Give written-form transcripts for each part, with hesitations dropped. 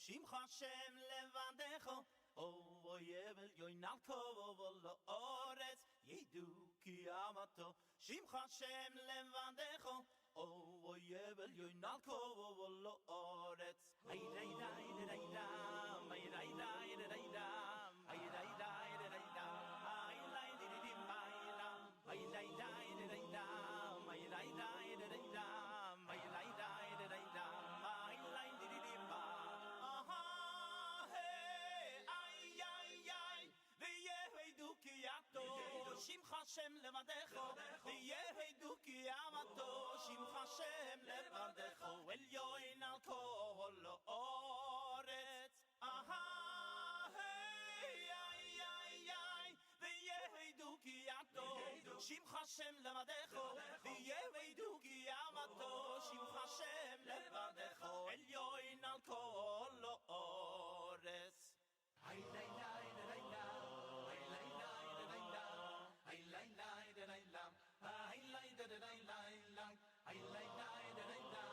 Shimcha Hashem levadecho. Oh, yevel yoinalko volo oretz yedu ki amato. Shimcha Hashem levadecho. Oh, yevel yoinalko volo oretz. Ay day day day day, ay day day day day, ay day day day day, ay lay di di bayla, ay day day day day, ay day day day day, ay lay day day day, ay lay di di ba. Shimcha Hashem levadecho, v'yehidu ki amato. Shimcha Hashem levadecho, elyoin al kol ha'oretz. Aha, hey, ay, ay, ay, v'yehidu ki amato. Shimcha Hashem levadecho, v'yehidu ki amato. Shimcha Hashem levadecho, elyoin al kol ha'oretz. Ay, ay, ay, ay, ay, ay, ay. I lie lie da lie lam, I lie da da lie lie lie, I lie lie da lie lam,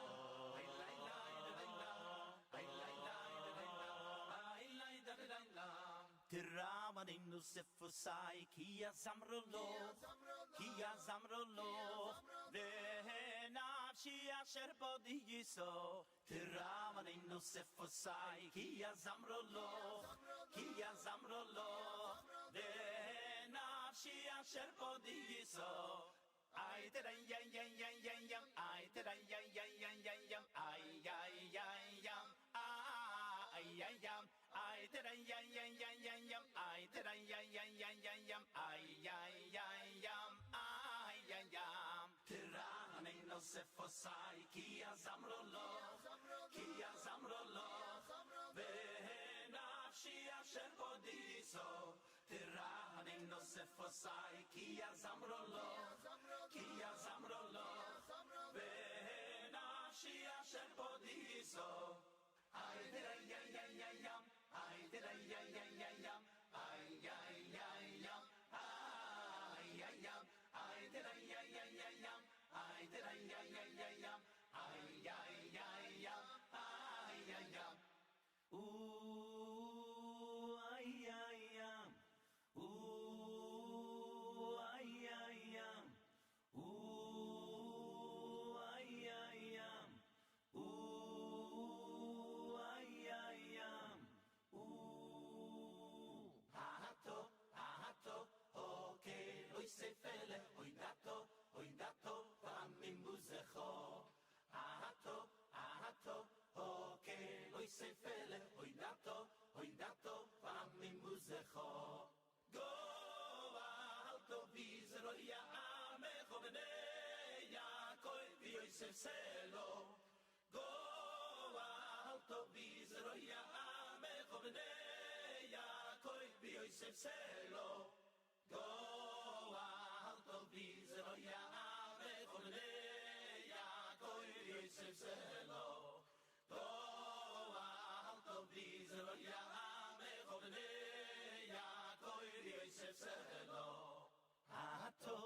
I lie lie da lie lam, I lie lie da lie lam, I lie da da lie lam. Tiramadinu sefusai kia zamrolo, vehenafshi asher bodi yiso. Tiramadinu sefusai kia zamrolo, vehenafshi asher bodi yiso. Ay te ay ay ay ay ay yam, ay te ay ay ay ay ay yam, ay ay ay yam, ay ay yam, ay te ay ay ay ay ay yam, ay te ay ay ay ay ay yam, ay ay ay yam, ay ay yam. Tirane no se fosai ki azamrolo, vehenafshi asher bodiso. Tirane no se fosai ki azamrolo. Kia zamrolo, vehenafshi asher bodiso. Ay ay ay ay ay yam, ay ay ay ay ay yam, ay ay ay yam, ay ay yam, ay ay ay ay ay yam, ay ay ay ay ay yam, ay ay ay yam, ay ay yam. Ooh, ay ay yam, ooh, ay ay yam. Ooh, ay, ay, yam. Ooh, ay, ay, yam. Ooh. Ahato, okay, lo isefele, oidato, vamim buzecho. Ahato, okay, lo isefele, oidato, vamim buzecho. Go, alto, vizero, ya'amecho, v'nei Yaakov, v'yosef selo. Go, alto, vizero, ya'amecho, v'nei Yaakov, v'yosef selo. Go, alto, vizero, ya'amecho, v'nei Yaakov, v'yosef selo. Go, alto, vizero, ya'amecho, v'nei Yaakov, v'yosef selo. Ahato,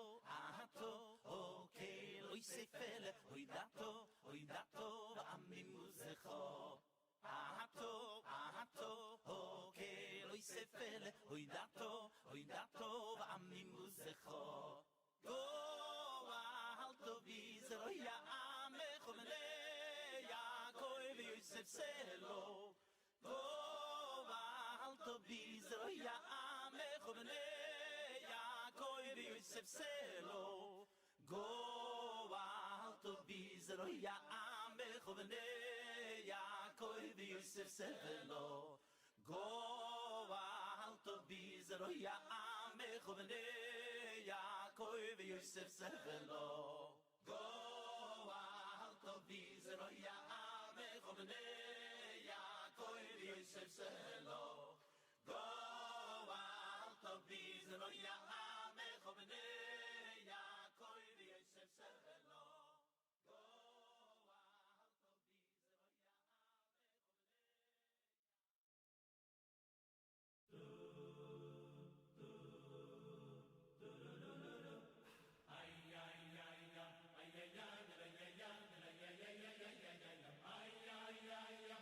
okay, lo isefele, oidato, v'amim buzecho. Ahato, okay, lo isefele, oidato, v'amim buzecho. Go, alto, vizero, ya'amecho, v'nei Yaakov, v'yosef selo. Go, alto, vizero, ya'amecho, v'nei Yosef selo. Go alto bizero ya'amecho v'nei Yaakov v'Yosef selo. Go alto bizero ya'amecho v'nei Yaakov v'Yosef selo. Go alto bizero ya'amecho v'nei Yaakov v'Yosef selo. Go alto bizero ya'amecho v'nei Yaakov v'Yosef selo. Go alto bizero ya'amecho v'nei. Ay ay ay ay ay ay ay ay ay ay ay ay ay ay ay ay ay ay ay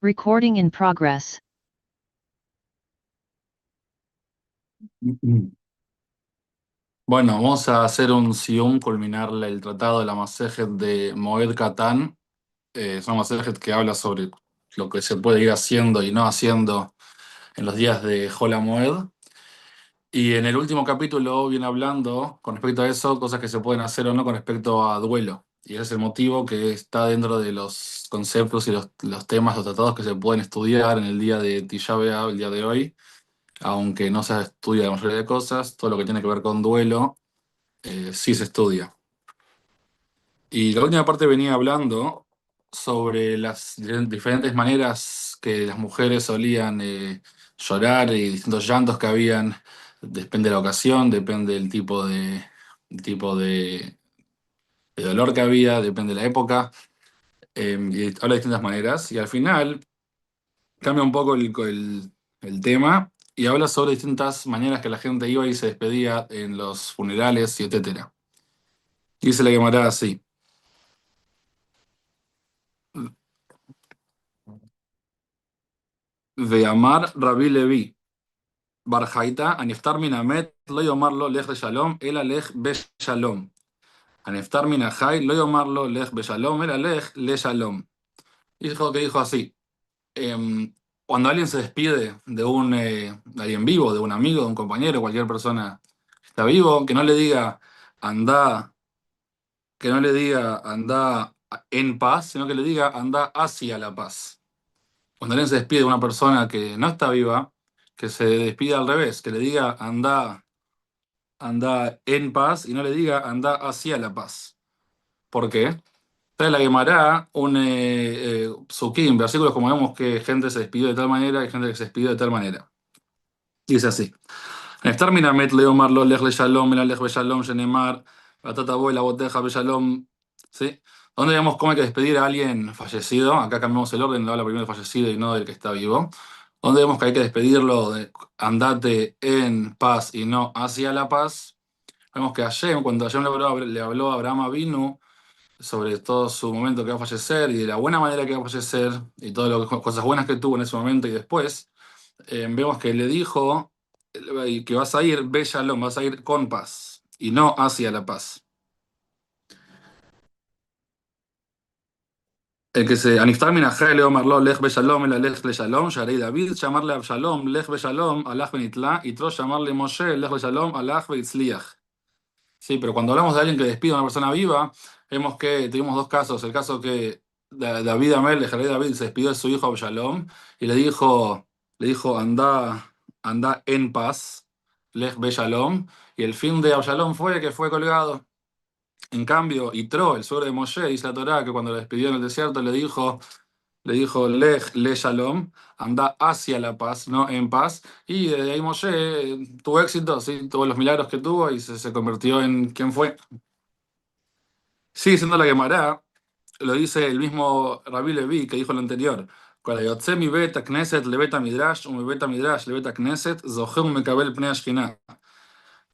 Recording in progress. Bueno, vamos a hacer un Sium, culminar el tratado de la masejet de moed katan. Es una masejet que habla sobre lo que se puede ir haciendo y no haciendo en los días de moed. Y en el último capítulo viene hablando con respecto a eso, cosas que se pueden hacer o no con respecto a duelo. Y ese es el motivo que está dentro de los conceptos y los temas, los tratados que se pueden estudiar en el día de Tishá BeAv, el día de hoy. Aunque no se estudia la mayoría de cosas, todo lo que tiene que ver con duelo sí se estudia. Y la última parte venía hablando sobre las diferentes maneras que las mujeres solían llorar y distintos llantos que habían. Depende de la ocasión, depende del tipo de dolor que había, depende de la época. Y habla de distintas maneras. Y al final cambia un poco el tema y habla sobre distintas maneras que la gente iba y se despedía en los funerales y etcétera. Dice la Gemara así. Veamar Rabbi Levi. Barjaita, Aniftar Minamet, lo yomarlo lej de shalom, el alej be shalom. Aniftar Minahai, lo yomarlo lej be shalom, el alej le shalom. Y dijo que dijo así: cuando alguien se despide de alguien vivo, de un amigo, de un compañero, cualquier persona que está vivo, anda, que no le diga anda en paz, sino que le diga anda hacia la paz. Cuando alguien se despide de una persona que no está viva, que se despida al revés, que le diga anda en paz y no le diga anda hacia la paz. ¿Por qué? Trae la Gemara psukim, versículos como vemos que gente se despidió de tal manera y gente que se despidió de tal manera. Dice así: Neftar minamet leomar lo lej le shalom, el lej be shalom, shenemar, batataboy la boteja be shalom. ¿Sí? ¿Dónde vemos cómo hay que despedir a alguien fallecido? Acá cambiamos el orden, habla primero del fallecido y no del que está vivo. ¿Dónde vemos que hay que despedirlo de andate en paz y no hacia la paz? Vemos que Hashem, cuando Hashem le habló a Abraham Avinu sobre todo su momento que va a fallecer y de la buena manera que va a fallecer y todas las cosas buenas que tuvo en ese momento y después, vemos que le dijo que vas a ir be shalom, vas a ir con paz y no hacia la paz. El que se Aniftar min ajay le omar lo lej be shalom el lej le shalom, sharei David llamarle Absalom lej be shalom alaj benitla y Tro llamarle Moshe lej be shalom alaj beitzliach. Sí, pero cuando hablamos de alguien que despide a una persona viva, vemos que tuvimos dos casos. El caso que David Amel, el rey David, se despidió de su hijo Absalom y le dijo anda en paz, lej be shalom, y el fin de Absalom fue que fue colgado. En cambio, Yitro, el suegro de Moshe, dice la Torá que cuando lo despidió en el desierto le dijo lej le shalom, anda hacia la paz, no en paz. Y desde ahí Moshe tuvo éxito, ¿sí? Tuvo los milagros que tuvo y se convirtió en quien fue. Sigue siendo la Gemara, lo dice el mismo Rabbi Levi que dijo lo anterior. Cuando yotze mi beta knesset le beta midrash, o mi beta midrash le beta knesset, zohem mekabel pnei ashkinah.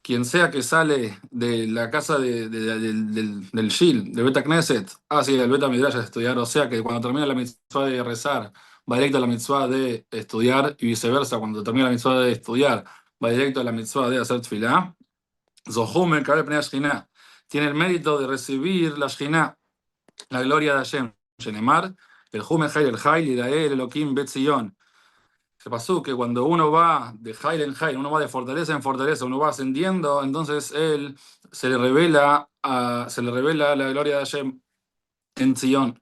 Quien sea que sale de la casa del Shil, de Beta Knesset, hacia el Beta Midrash a estudiar, o sea que cuando termina la mitzvah de rezar, va directo a la mitzvah de estudiar, y viceversa, cuando termina la mitzvah de estudiar, va directo a la mitzvah de hacer tefilá. Zohum mekabel pnei ashkinah. Tiene el mérito de recibir la Shkinah, la gloria de Hashem. Shenemar, el Jume Jair el Jail, Irael, Elohim, Bet Zion. Se pasó que cuando uno va de Jail en Jail, uno va de fortaleza en fortaleza, uno va ascendiendo, entonces él se le revela la gloria de Hashem en Zion.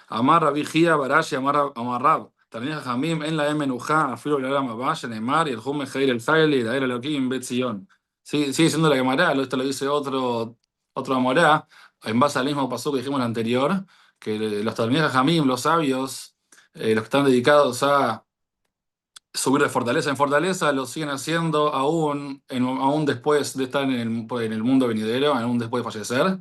Amar Rabbi Gia Barashi, Amar Rab. También Jamim en la Emenuja, Afilo el Aram Abash, Neymar y el Jume Jair el Jail, y la Era Elohim, Bet Zion. Sigue siendo la Gemara, esto lo dice otro Amorá, en base al mismo paso que dijimos el anterior, que los Talmidei Jamim, los sabios, los que están dedicados a subir de fortaleza en fortaleza, lo siguen haciendo aún después de estar en el mundo venidero, aún después de fallecer.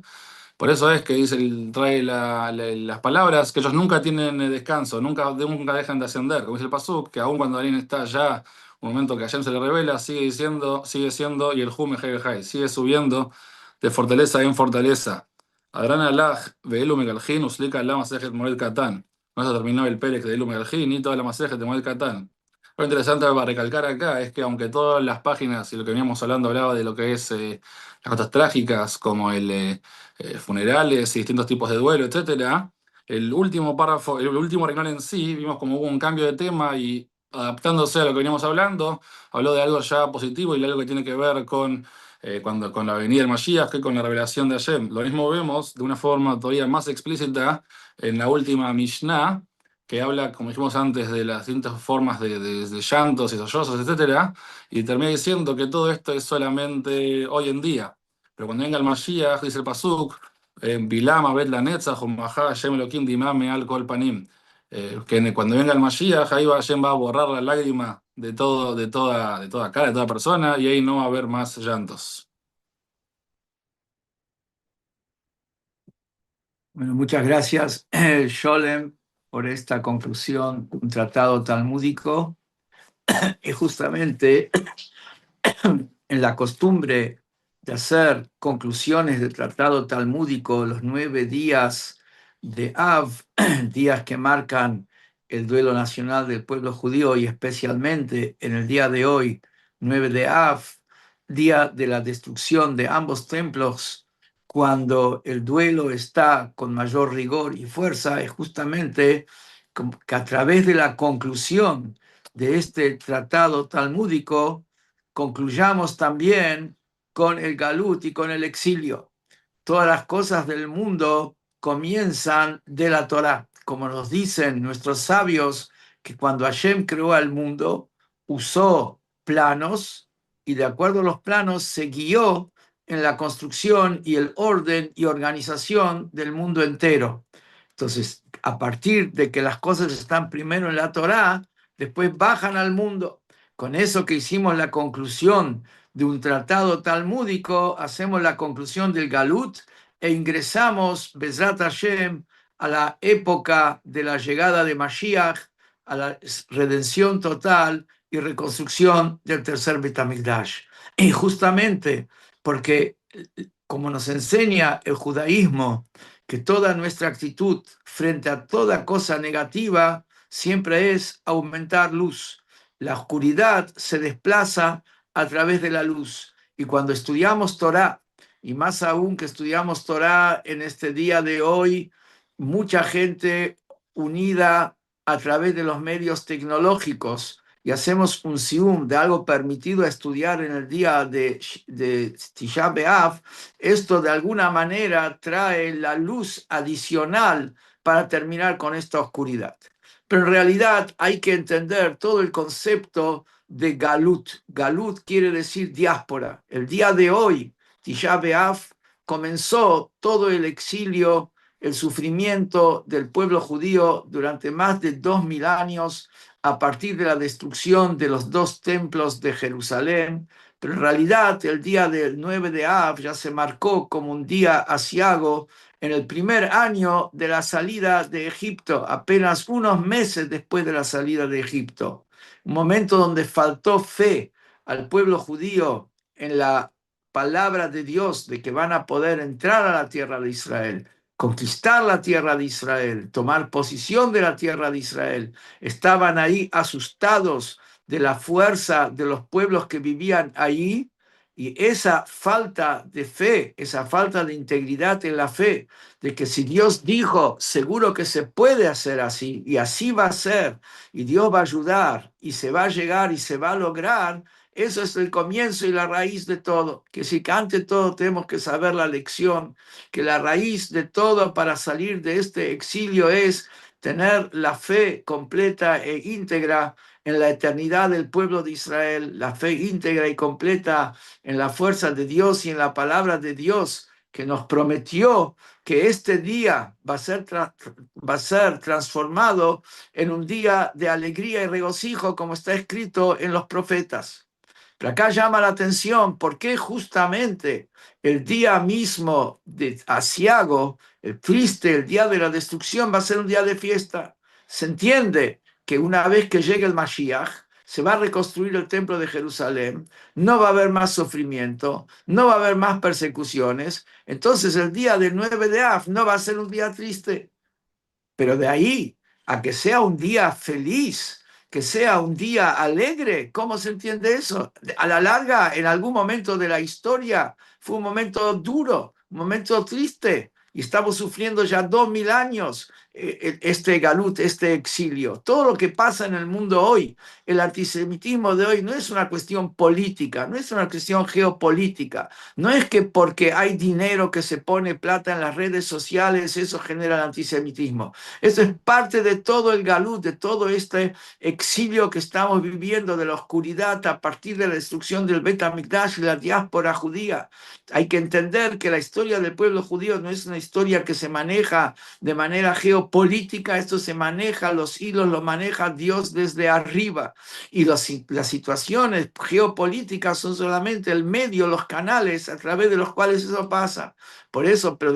Por eso es que trae las palabras que ellos nunca tienen descanso, nunca dejan de ascender. Como dice el Pasuk, que aún cuando alguien está ya, un momento que a Hashem se le revela, sigue siendo, y el Jume Hei sigue subiendo de fortaleza en fortaleza. Adran alaj ve'elu megalhin uslika la masejet moed katan. No se terminó el Pérez de Ilum y toda la masejet de moed katan. Lo interesante para recalcar acá es que aunque todas las páginas y lo que veníamos hablando hablaba de lo que es las cosas trágicas como funerales y distintos tipos de duelo, etcétera, el último párrafo, el último renglón en sí, vimos como hubo un cambio de tema y adaptándose a lo que veníamos hablando, habló de algo ya positivo y de algo que tiene que ver con la venida del Mashiach, que con la revelación de Hashem. Lo mismo vemos de una forma todavía más explícita en la última Mishnah, que habla, como dijimos antes, de las distintas formas de llantos y sollozos, etcétera, y termina diciendo que todo esto es solamente hoy en día. Pero cuando venga el Mashiach, dice el Pasuk, Bilama bet la netzach, umajá, Hashem Elohim dimame al kol panim. Cuando venga el Mashiach, ahí Hashem va a borrar la lágrima de todo, de toda cara, de toda persona, y ahí no va a haber más llantos. Bueno, muchas gracias, Sholem, por esta conclusión, un tratado talmúdico. Y justamente en la costumbre de hacer conclusiones del tratado talmúdico los 9 días de Av, días que marcan el duelo nacional del pueblo judío y especialmente en el día de hoy, 9 de Av, día de la destrucción de ambos templos, cuando el duelo está con mayor rigor y fuerza, es justamente como que a través de la conclusión de este tratado talmúdico, concluyamos también con el galut y con el exilio. Todas las cosas del mundo comienzan de la Torá, como nos dicen nuestros sabios, que cuando Hashem creó al mundo, usó planos y de acuerdo a los planos se guió en la construcción y el orden y organización del mundo entero. Entonces, a partir de que las cosas están primero en la Torá, después bajan al mundo. Con eso que hicimos la conclusión de un tratado talmúdico, hacemos la conclusión del Galut e ingresamos, Bezrat Hashem, a la época de la llegada de Mashiach, a la redención total y reconstrucción del tercer Bet HaMikdash. Y justamente porque, como nos enseña el judaísmo, que toda nuestra actitud frente a toda cosa negativa siempre es aumentar luz. La oscuridad se desplaza a través de la luz. Y cuando estudiamos Torah, y más aún que estudiamos Torah en este día de hoy, mucha gente unida a través de los medios tecnológicos y hacemos un Sium de algo permitido a estudiar en el día de Tishá BeAv, esto de alguna manera trae la luz adicional para terminar con esta oscuridad. Pero en realidad hay que entender todo el concepto de Galut. Galut quiere decir diáspora. El día de hoy, Tishá BeAv, comenzó todo el exilio, el sufrimiento del pueblo judío durante más de 2000 años a partir de la destrucción de los 2 templos de Jerusalén. Pero en realidad el día del 9 de Av ya se marcó como un día asiago en el primer año de la salida de Egipto, apenas unos meses después de la salida de Egipto. Un momento donde faltó fe al pueblo judío en la palabra de Dios de que van a poder entrar a la tierra de Israel, conquistar la tierra de Israel, tomar posición de la tierra de Israel. Estaban ahí asustados de la fuerza de los pueblos que vivían allí, y esa falta de fe, esa falta de integridad en la fe, de que si Dios dijo, seguro que se puede hacer así, y así va a ser, y Dios va a ayudar, y se va a llegar y se va a lograr. Eso es el comienzo y la raíz de todo. Que si que ante todo tenemos que saber la lección, que la raíz de todo para salir de este exilio es tener la fe completa e íntegra en la eternidad del pueblo de Israel, la fe íntegra y completa en la fuerza de Dios y en la palabra de Dios, que nos prometió que este día va a ser transformado en un día de alegría y regocijo, como está escrito en los profetas. Pero acá llama la atención por qué justamente el día mismo de Asiago, el triste, el día de la destrucción, va a ser un día de fiesta. Se entiende que una vez que llegue el Mashiach, se va a reconstruir el templo de Jerusalén, no va a haber más sufrimiento, no va a haber más persecuciones. Entonces el día del 9 de Av no va a ser un día triste. Pero de ahí a que sea un día feliz, que sea un día alegre. ¿Cómo se entiende eso? A la larga, en algún momento de la historia, fue un momento duro, un momento triste, y estamos sufriendo ya 2000 años este galut, este exilio. Todo lo que pasa en el mundo hoy, el antisemitismo de hoy, no es una cuestión política, no es una cuestión geopolítica, no es que porque hay dinero que se pone plata en las redes sociales, eso genera el antisemitismo. Eso es parte de todo el galut, de todo este exilio que estamos viviendo, de la oscuridad a partir de la destrucción del Bet HaMikdash y la diáspora judía. Hay que entender que la historia del pueblo judío no es una historia que se maneja de manera geopolítica, esto se maneja, los hilos lo maneja Dios desde arriba, y las situaciones geopolíticas son solamente el medio, los canales a través de los cuales eso pasa. Por eso, pero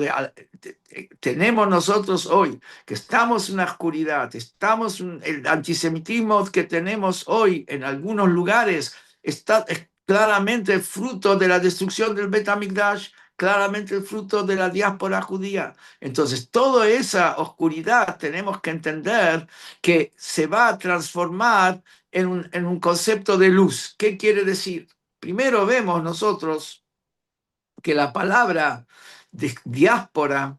tenemos nosotros hoy que estamos en una oscuridad, el antisemitismo que tenemos hoy en algunos lugares está claramente fruto de la destrucción del Bet HaMikdash, claramente el fruto de la diáspora judía. Entonces, toda esa oscuridad tenemos que entender que se va a transformar en un concepto de luz. ¿Qué quiere decir? Primero vemos nosotros que la palabra de diáspora,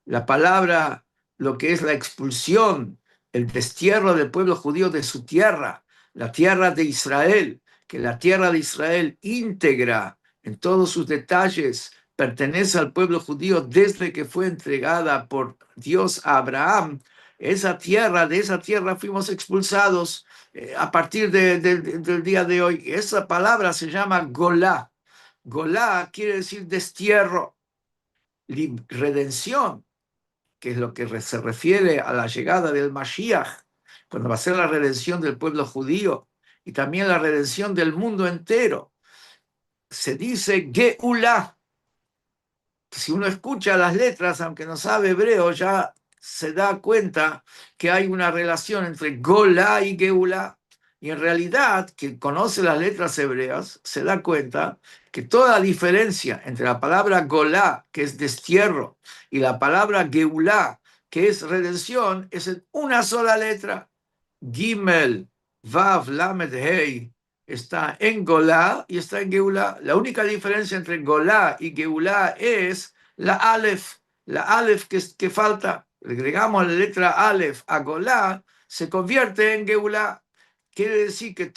la palabra, lo que es la expulsión, el destierro del pueblo judío de su tierra, la tierra de Israel, que la tierra de Israel íntegra en todos sus detalles pertenece al pueblo judío desde que fue entregada por Dios a Abraham. De esa tierra fuimos expulsados a partir del día de hoy. Esa palabra se llama Golá. Golá quiere decir destierro, redención, que es lo que se refiere a la llegada del Mashiach, cuando va a ser la redención del pueblo judío y también la redención del mundo entero. Se dice Geulá. Si uno escucha las letras, aunque no sabe hebreo, ya se da cuenta que hay una relación entre Golá y Geulá. Y en realidad, quien conoce las letras hebreas, se da cuenta que toda la diferencia entre la palabra Golá, que es destierro, y la palabra Geulá, que es redención, es en una sola letra. Gimel, Vav, Lamed, Hei, está en Golá y está en Geulá. La única diferencia entre Golá y Geulá es la Aleph que falta. Le agregamos la letra Aleph a Golá, se convierte en Geulá. Quiere decir que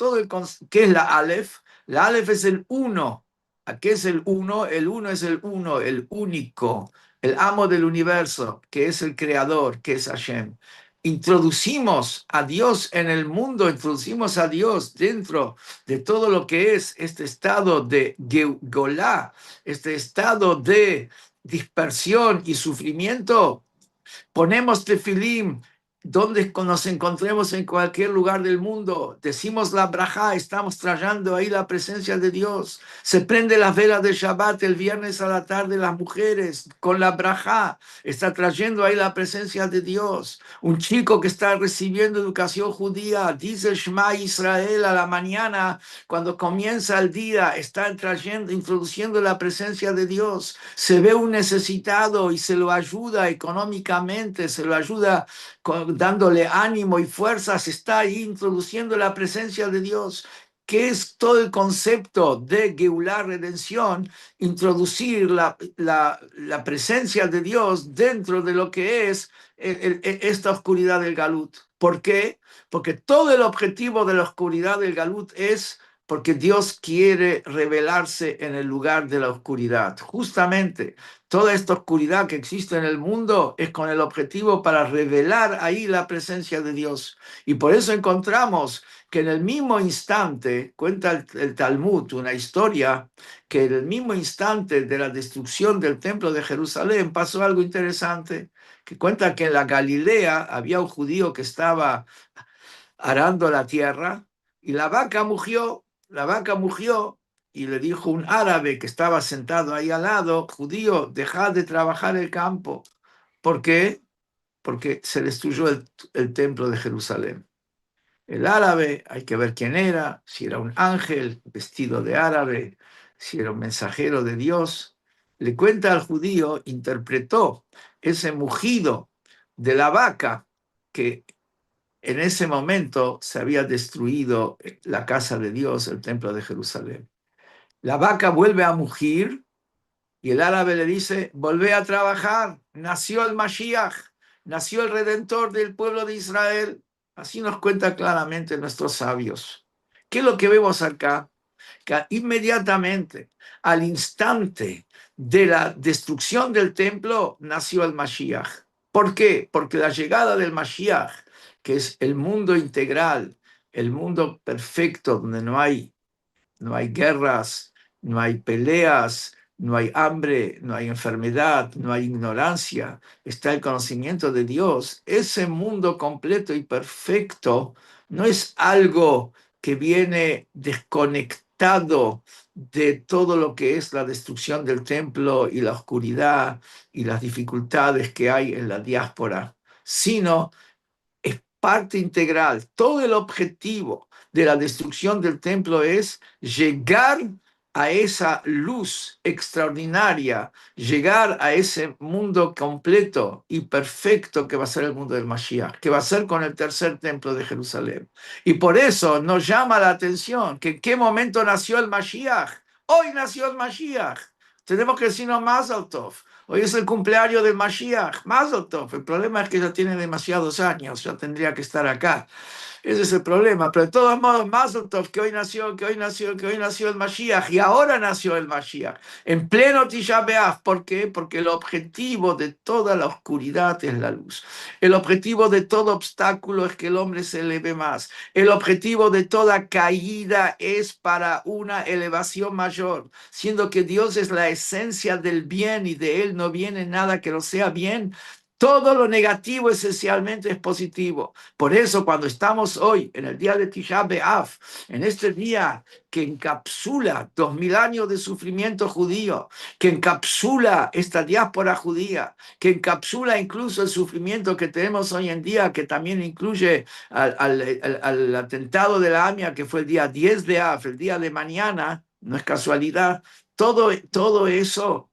¿qué es la Aleph? La Aleph es el uno. ¿A qué es el uno? El uno es el uno, el único, el amo del universo, que es el creador, que es Hashem. Introducimos a Dios en el mundo, introducimos a Dios dentro de todo lo que es este estado de Golá, este estado de dispersión y sufrimiento. Ponemos tefilim donde nos encontremos en cualquier lugar del mundo, decimos la brajá, estamos trayendo ahí la presencia de Dios. Se prende la vela de Shabbat el viernes a la tarde, las mujeres con la brajá está trayendo ahí la presencia de Dios. Un chico que está recibiendo educación judía dice Shema Israel a la mañana, cuando comienza el día, está introduciendo la presencia de Dios. Se ve un necesitado y se lo ayuda económicamente, se lo ayuda dándole ánimo y fuerzas, está ahí introduciendo la presencia de Dios, que es todo el concepto de Geulá, redención, introducir la presencia de Dios dentro de lo que es esta oscuridad del Galut. ¿Por qué? Porque todo el objetivo de la oscuridad del Galut es porque Dios quiere revelarse en el lugar de la oscuridad. Justamente toda esta oscuridad que existe en el mundo es con el objetivo para revelar ahí la presencia de Dios. Y por eso encontramos que en el mismo instante, cuenta el Talmud, una historia, que en el mismo instante de la destrucción del templo de Jerusalén pasó algo interesante, que cuenta que en la Galilea había un judío que estaba arando la tierra y la vaca mugió y le dijo un árabe que estaba sentado ahí al lado, judío, dejad de trabajar el campo. ¿Por qué? Porque se destruyó el templo de Jerusalén. El árabe, hay que ver quién era, si era un ángel vestido de árabe, si era un mensajero de Dios. Le cuenta al judío, interpretó ese mugido de la vaca que en ese momento se había destruido la casa de Dios, el templo de Jerusalén. La vaca vuelve a mugir y el árabe le dice, volvé a trabajar, nació el Mashiach, nació el Redentor del pueblo de Israel. Así nos cuenta claramente nuestros sabios. ¿Qué es lo que vemos acá? Que inmediatamente, al instante de la destrucción del templo, nació el Mashiach. ¿Por qué? Porque la llegada del Mashiach, que es el mundo integral, el mundo perfecto, donde no hay guerras, no hay peleas, no hay hambre, no hay enfermedad, no hay ignorancia, está el conocimiento de Dios. Ese mundo completo y perfecto no es algo que viene desconectado de todo lo que es la destrucción del templo y la oscuridad y las dificultades que hay en la diáspora, sino es parte integral. Todo el objetivo de la destrucción del templo es llegar a esa luz extraordinaria, llegar a ese mundo completo y perfecto que va a ser el mundo del Mashiach, que va a ser con el tercer templo de Jerusalén. Y por eso nos llama la atención que en qué momento nació el Mashiach. Hoy nació el Mashiach. Tenemos que decirnos Mazel Tov. Hoy es el cumpleaños del Mashiach, Mazel Tov. El problema es que ya tiene demasiados años, ya tendría que estar acá. Ese es el problema, pero de todos modos, Mazel Tov, que hoy nació el Mashiach, y ahora nació el Mashiach, en pleno Tishá BeAv. ¿Por qué? Porque el objetivo de toda la oscuridad es la luz. El objetivo de todo obstáculo es que el hombre se eleve más. El objetivo de toda caída es para una elevación mayor, siendo que Dios es la esencia del bien y de Él no viene nada que no sea bien. Todo lo negativo esencialmente es positivo. Por eso cuando estamos hoy, en el día de Tishá BeAv, en este día que encapsula 2000 años de sufrimiento judío, que encapsula esta diáspora judía, que encapsula incluso el sufrimiento que tenemos hoy en día, que también incluye al atentado de la AMIA, que fue el día 10 de Av, el día de mañana, no es casualidad, todo eso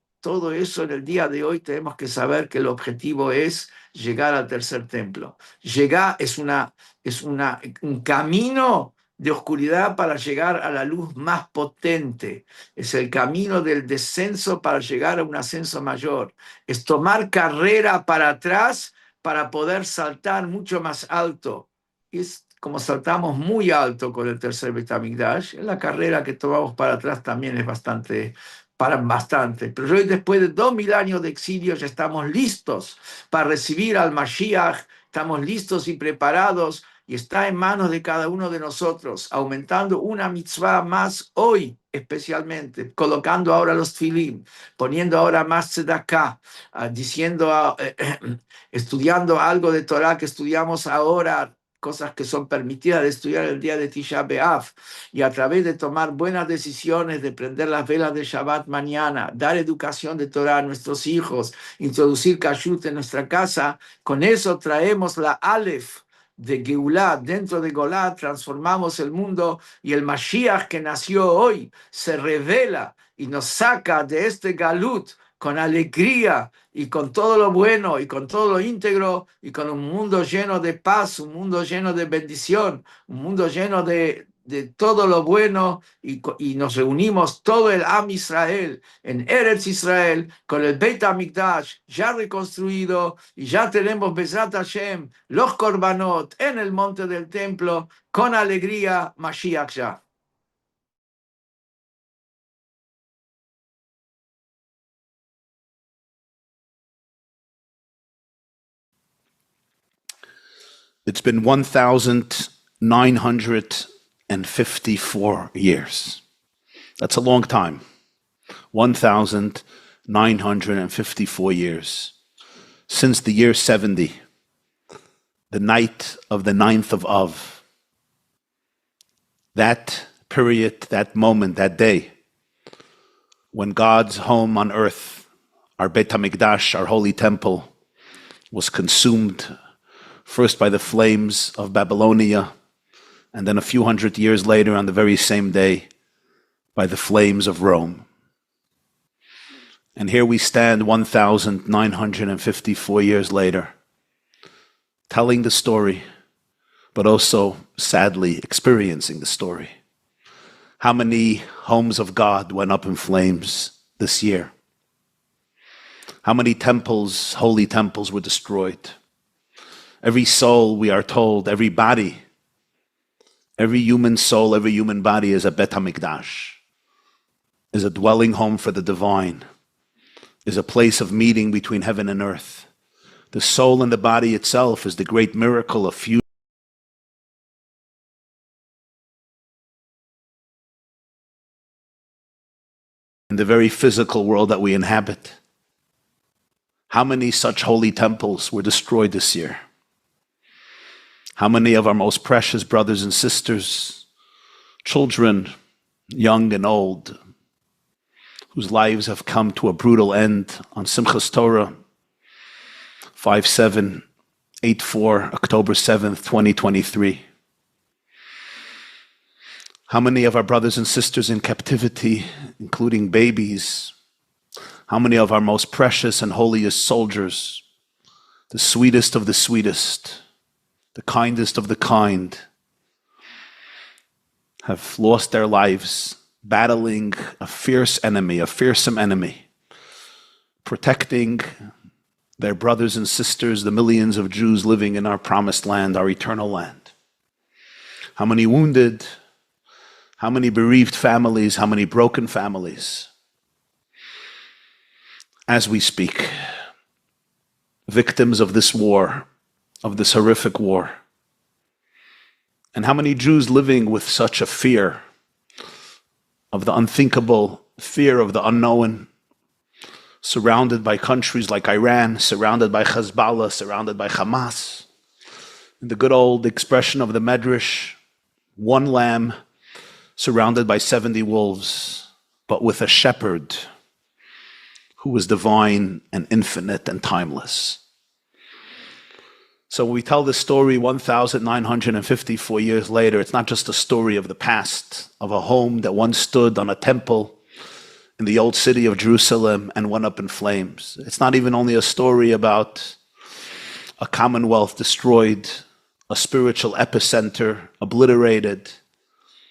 en el día de hoy tenemos que saber que el objetivo es llegar al tercer templo. Llegar es un camino de oscuridad para llegar a la luz más potente. Es el camino del descenso para llegar a un ascenso mayor. Es tomar carrera para atrás para poder saltar mucho más alto. Es como saltamos muy alto con el tercer Beit HaMikdash, la carrera que tomamos para atrás también es bastante, pero hoy después de 2000 años de exilio ya estamos listos para recibir al Mashiach, estamos listos y preparados y está en manos de cada uno de nosotros, aumentando una mitzvah más hoy especialmente, colocando ahora los tefilín, poniendo ahora más tzedakah, estudiando algo de Torah que estudiamos ahora, cosas que son permitidas de estudiar el día de Tishá BeAv, y a través de tomar buenas decisiones, de prender las velas de Shabbat mañana, dar educación de Torah a nuestros hijos, introducir kashrut en nuestra casa, con eso traemos la Aleph de Geulah, dentro de Golá transformamos el mundo y el Mashiach que nació hoy se revela y nos saca de este galut con alegría y con todo lo bueno y con todo lo íntegro y con un mundo lleno de paz, un mundo lleno de bendición, un mundo lleno de todo lo bueno y nos reunimos todo el Am Israel en Eretz Israel con el Beit HaMikdash ya reconstruido y ya tenemos Bezrat Hashem, los Korbanot en el monte del templo con alegría, Mashiach ya. It's been 1,954 years. That's a long time. 1,954 years. Since the year 70, the night of the 9th of Av. That period, that moment, that day, when God's home on earth, our Beit HaMikdash, our holy temple, was consumed first by the flames of Babylonia, and then a few hundred years later, on the very same day, by the flames of Rome. And here we stand 1,954 years later, telling the story but also sadly experiencing the story. How many homes of God went up in flames this year? How many temples, holy temples, were destroyed? Every soul, we are told, every body, every human soul, every human body is a Bet HaMikdash, is a dwelling home for the divine, is a place of meeting between heaven and earth. The soul and the body itself is the great miracle of fusion in the very physical world that we inhabit. How many such holy temples were destroyed this year? How many of our most precious brothers and sisters, children, young and old, whose lives have come to a brutal end on Simchas Torah, 5784, October 7th, 2023. How many of our brothers and sisters in captivity, including babies? How many of our most precious and holiest soldiers, the sweetest of the sweetest, the kindest of the kind, have lost their lives battling a fierce enemy, a fearsome enemy, protecting their brothers and sisters, the millions of Jews living in our promised land, our eternal land. How many wounded, how many bereaved families, how many broken families. As we speak, victims of this war, of this horrific war. And how many Jews living with such a fear of the unthinkable, fear of the unknown, surrounded by countries like Iran, surrounded by Hezbollah, surrounded by Hamas. In the good old expression of the Medrash, one lamb surrounded by 70 wolves, but with a shepherd who was divine and infinite and timeless. So when we tell this story 1,954 years later, it's not just a story of the past, of a home that once stood on a temple in the old city of Jerusalem and went up in flames. It's not even only a story about a commonwealth destroyed, a spiritual epicenter obliterated,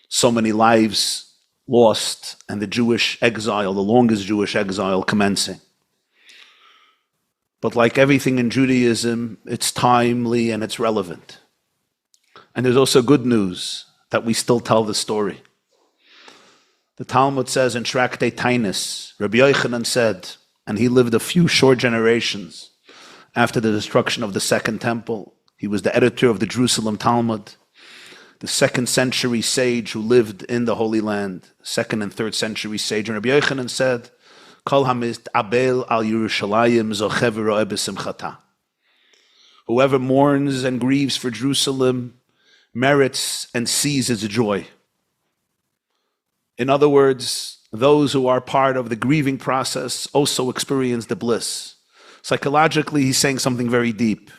so many lives lost, and the Jewish exile, the longest Jewish exile commencing. But like everything in Judaism, it's timely and it's relevant. And there's also good news that we still tell the story. The Talmud says in Tractate Tainus, Rabbi Yochanan said, and he lived a few short generations after the destruction of the Second Temple. He was the editor of the Jerusalem Talmud, the 2nd century sage who lived in the Holy Land, 2nd and 3rd century sage. And Rabbi Yochanan said, Kol hamist abel al Yerushalayim zochev v'ro'eh b'simchata. Whoever mourns and grieves for Jerusalem merits and sees its joy. In other words, those who are part of the grieving process also experience the bliss. Psychologically, he's saying something very deep.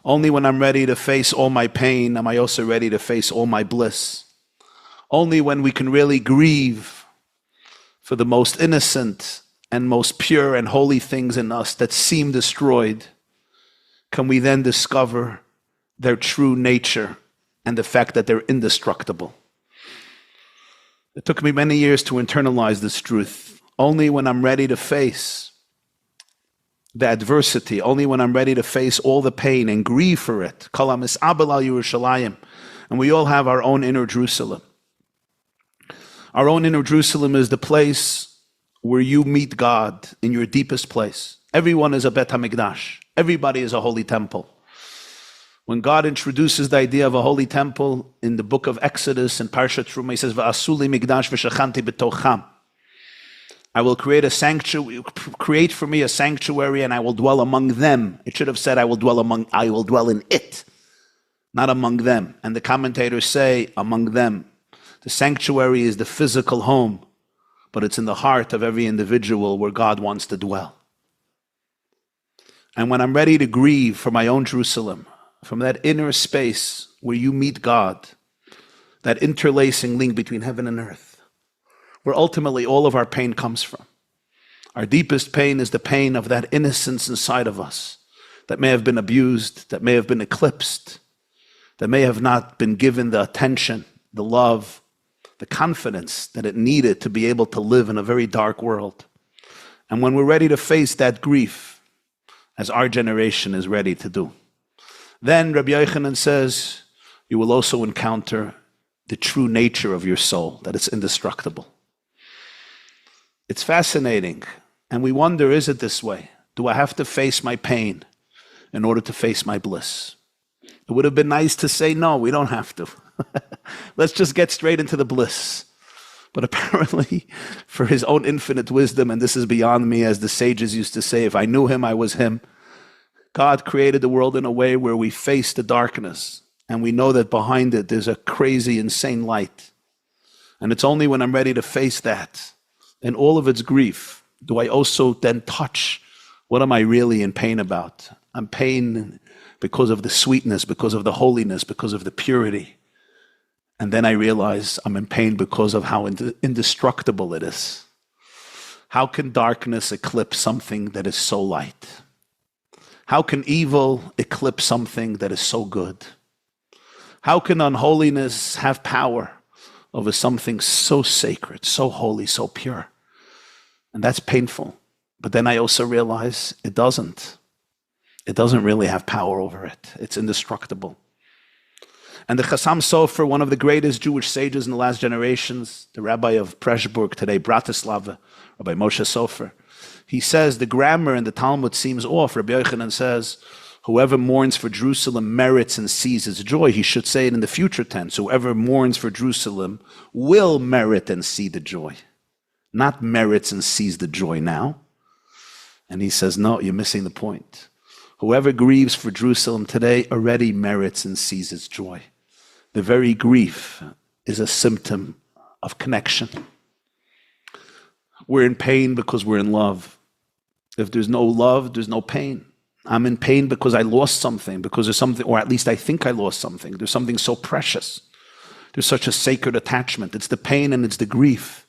Only when I'm ready to face all my pain am I also ready to face all my bliss. Only when we can really grieve for the most innocent and most pure and holy things in us that seem destroyed, can we then discover their true nature and the fact that they're indestructible. It took me many years to internalize this truth. Only when I'm ready to face the adversity, only when I'm ready to face all the pain and grieve for it, Kol hamis'abel al Yerushalayim, and we all have our own inner Jerusalem. Our own inner Jerusalem is the place where you meet God in your deepest place. Everyone is a Bet HaMikdash. Everybody is a holy temple. When God introduces the idea of a holy temple in the book of Exodus and Parshat Truma, he says, "Va'asu li mikdash v'shachanti b'tocham." I will create for me a sanctuary, and I will dwell among them. It should have said, I will dwell in it, not among them. And the commentators say, among them. The sanctuary is the physical home, but it's in the heart of every individual where God wants to dwell. And when I'm ready to grieve for my own Jerusalem, from that inner space where you meet God, that interlacing link between heaven and earth, where ultimately all of our pain comes from. Our deepest pain is the pain of that innocence inside of us that may have been abused, that may have been eclipsed, that may have not been given the attention, the love, the confidence that it needed to be able to live in a very dark world. And when we're ready to face that grief, as our generation is ready to do, then Rabbi Yochanan says, you will also encounter the true nature of your soul, that it's indestructible. It's fascinating. And we wonder, is it this way? Do I have to face my pain in order to face my bliss? It would have been nice to say, no, we don't have to. Let's just get straight into the bliss. But apparently, for his own infinite wisdom, and this is beyond me, as the sages used to say, if I knew him, I was him. God created the world in a way where we face the darkness, and we know that behind it there's a crazy, insane light. And it's only when I'm ready to face that, in all of its grief, do I also then touch what am I really in pain about? I'm pain because of the sweetness, because of the holiness, because of the purity. And then I realize I'm in pain because of how indestructible it is. How can darkness eclipse something that is so light? How can evil eclipse something that is so good? How can unholiness have power over something so sacred, so holy, so pure? And that's painful. But then I also realize it doesn't. It doesn't really have power over it. It's indestructible. And the Chassam Sofer, one of the greatest Jewish sages in the last generations, the rabbi of Preshburg today, Bratislava, Rabbi Moshe Sofer, he says the grammar in the Talmud seems off. Rabbi Yochanan says, whoever mourns for Jerusalem merits and sees its joy. He should say it in the future tense. Whoever mourns for Jerusalem will merit and see the joy. Not merits and sees the joy now. And he says, no, you're missing the point. Whoever grieves for Jerusalem today already merits and sees its joy. The very grief is a symptom of connection. We're in pain because we're in love. If there's no love, there's no pain. I'm in pain because I lost something, because there's something, or at least I think I lost something. There's something so precious. There's such a sacred attachment. It's the pain and it's the grief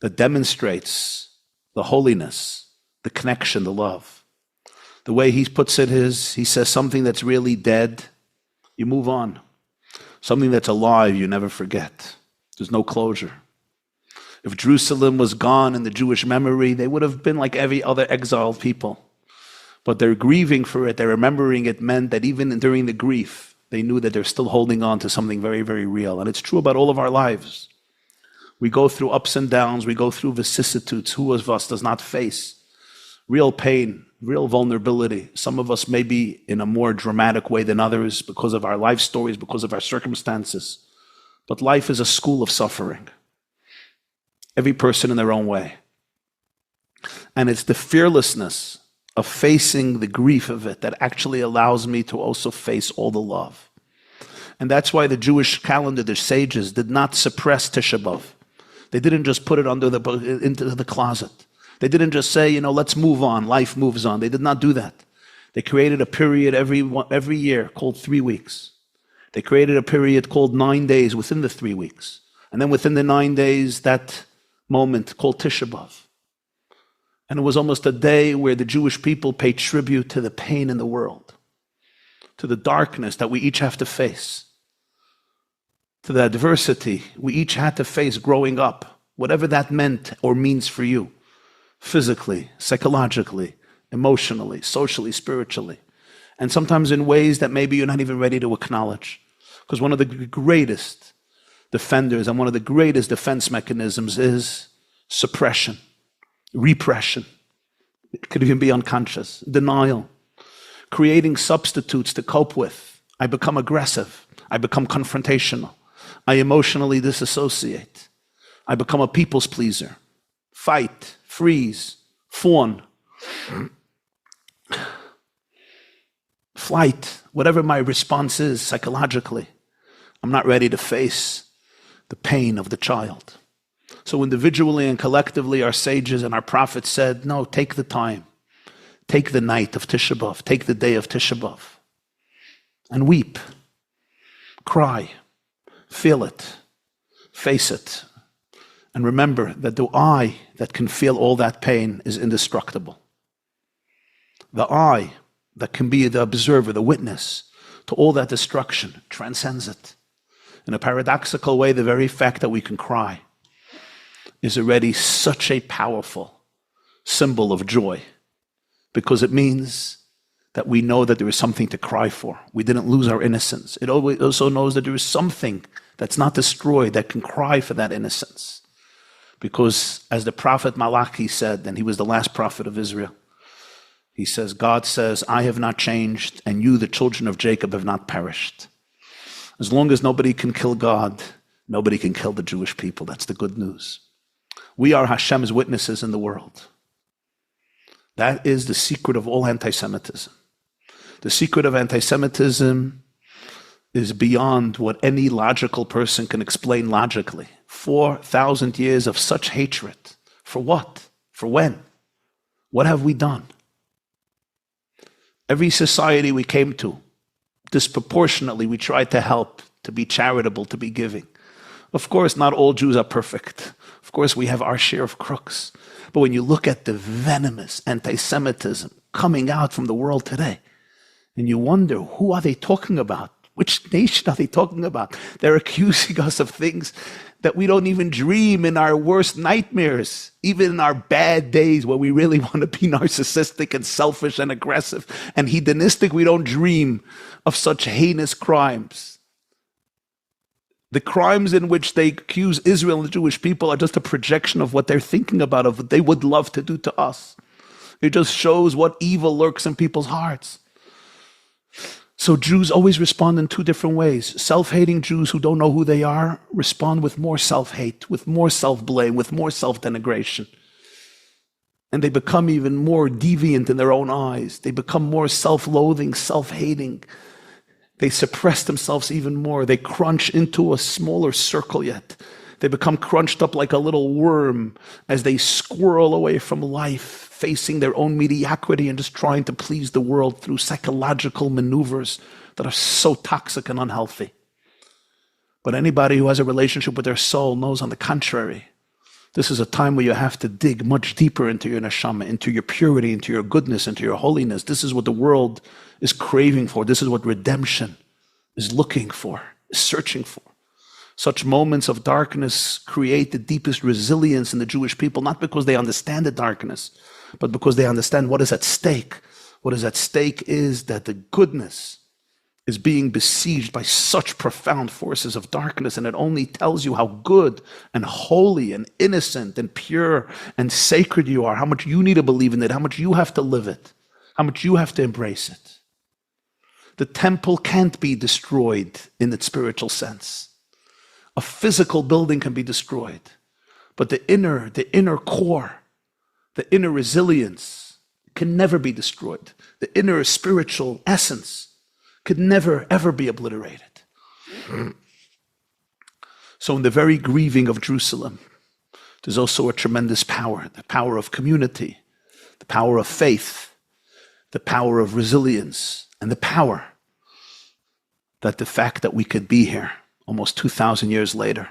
that demonstrates the holiness, the connection, the love. The way he puts it is, he says something that's really dead, you move on. Something that's alive, you never forget. There's no closure. If Jerusalem was gone in the Jewish memory, they would have been like every other exiled people. But they're grieving for it, they're remembering it meant that even during the grief, they knew that they're still holding on to something very, very real. And it's true about all of our lives. We go through ups and downs, we go through vicissitudes. Who of us does not face real pain, real vulnerability? Some of us maybe in a more dramatic way than others because of our life stories, because of our circumstances. But life is a school of suffering. Every person in their own way. And it's the fearlessness of facing the grief of it that actually allows me to also face all the love. And that's why the Jewish calendar, the sages, did not suppress Tisha B'Av. They didn't just put it into the closet. They didn't just say, let's move on, life moves on. They did not do that. They created a period every year called 3 weeks. They created a period called 9 days within the 3 weeks. And then within the 9 days, that moment called Tisha B'Av. And it was almost a day where the Jewish people paid tribute to the pain in the world, to the darkness that we each have to face, to the adversity we each had to face growing up, whatever that meant or means for you. Physically, psychologically, emotionally, socially, spiritually, and sometimes in ways that maybe you're not even ready to acknowledge. Because one of the greatest defenders and one of the greatest defense mechanisms is suppression, repression. It could even be unconscious, denial, creating substitutes to cope with. I become aggressive. I become confrontational. I emotionally disassociate. I become a people's pleaser. Fight. Freeze, fawn, flight, whatever my response is psychologically, I'm not ready to face the pain of the child. So individually and collectively, our sages and our prophets said, no, take the time. Take the night of Tisha B'Av. Take the day of Tisha B'Av. And weep. Cry. Feel it. Face it. And remember that the eye that can feel all that pain is indestructible. The eye that can be the observer, the witness to all that destruction, transcends it. In a paradoxical way, the very fact that we can cry is already such a powerful symbol of joy, because it means that we know that there is something to cry for. We didn't lose our innocence. It also knows that there is something that's not destroyed that can cry for that innocence. Because as the prophet Malachi said, and he was the last prophet of Israel, he says, God says, I have not changed, and you, the children of Jacob, have not perished. As long as nobody can kill God, nobody can kill the Jewish people. That's the good news. We are Hashem's witnesses in the world. That is the secret of all anti-Semitism. The secret of anti-Semitism is beyond what any logical person can explain logically. 4,000 years of such hatred. For what? For when? What have we done? Every society we came to, disproportionately, we tried to help, to be charitable, to be giving. Of course, not all Jews are perfect. Of course, we have our share of crooks. But when you look at the venomous anti-Semitism coming out from the world today, and you wonder, who are they talking about? Which nation are they talking about? They're accusing us of things that we don't even dream in our worst nightmares, even in our bad days where we really want to be narcissistic and selfish and aggressive and hedonistic. We don't dream of such heinous crimes. The crimes in which they accuse Israel and the Jewish people are just a projection of what they're thinking about, of what they would love to do to us. It just shows what evil lurks in people's hearts. So Jews always respond in two different ways. Self-hating Jews who don't know who they are respond with more self-hate, with more self-blame, with more self-denigration. And they become even more deviant in their own eyes. They become more self-loathing, self-hating. They suppress themselves even more. They crunch into a smaller circle yet. They become crunched up like a little worm as they squirrel away from life, facing their own mediocrity and just trying to please the world through psychological maneuvers that are so toxic and unhealthy. But anybody who has a relationship with their soul knows, on the contrary, this is a time where you have to dig much deeper into your neshama, into your purity, into your goodness, into your holiness. This is what the world is craving for. This is what redemption is looking for, is searching for. Such moments of darkness create the deepest resilience in the Jewish people, not because they understand the darkness, but because they understand what is at stake. What is at stake is that the goodness is being besieged by such profound forces of darkness, and it only tells you how good and holy and innocent and pure and sacred you are, how much you need to believe in it, how much you have to live it, how much you have to embrace it. The temple can't be destroyed in its spiritual sense. A physical building can be destroyed, but the inner core, the inner resilience can never be destroyed. The inner spiritual essence could never, ever be obliterated. So in the very grieving of Jerusalem, there's also a tremendous power, the power of community, the power of faith, the power of resilience, and the power that the fact that we could be here almost 2,000 years later,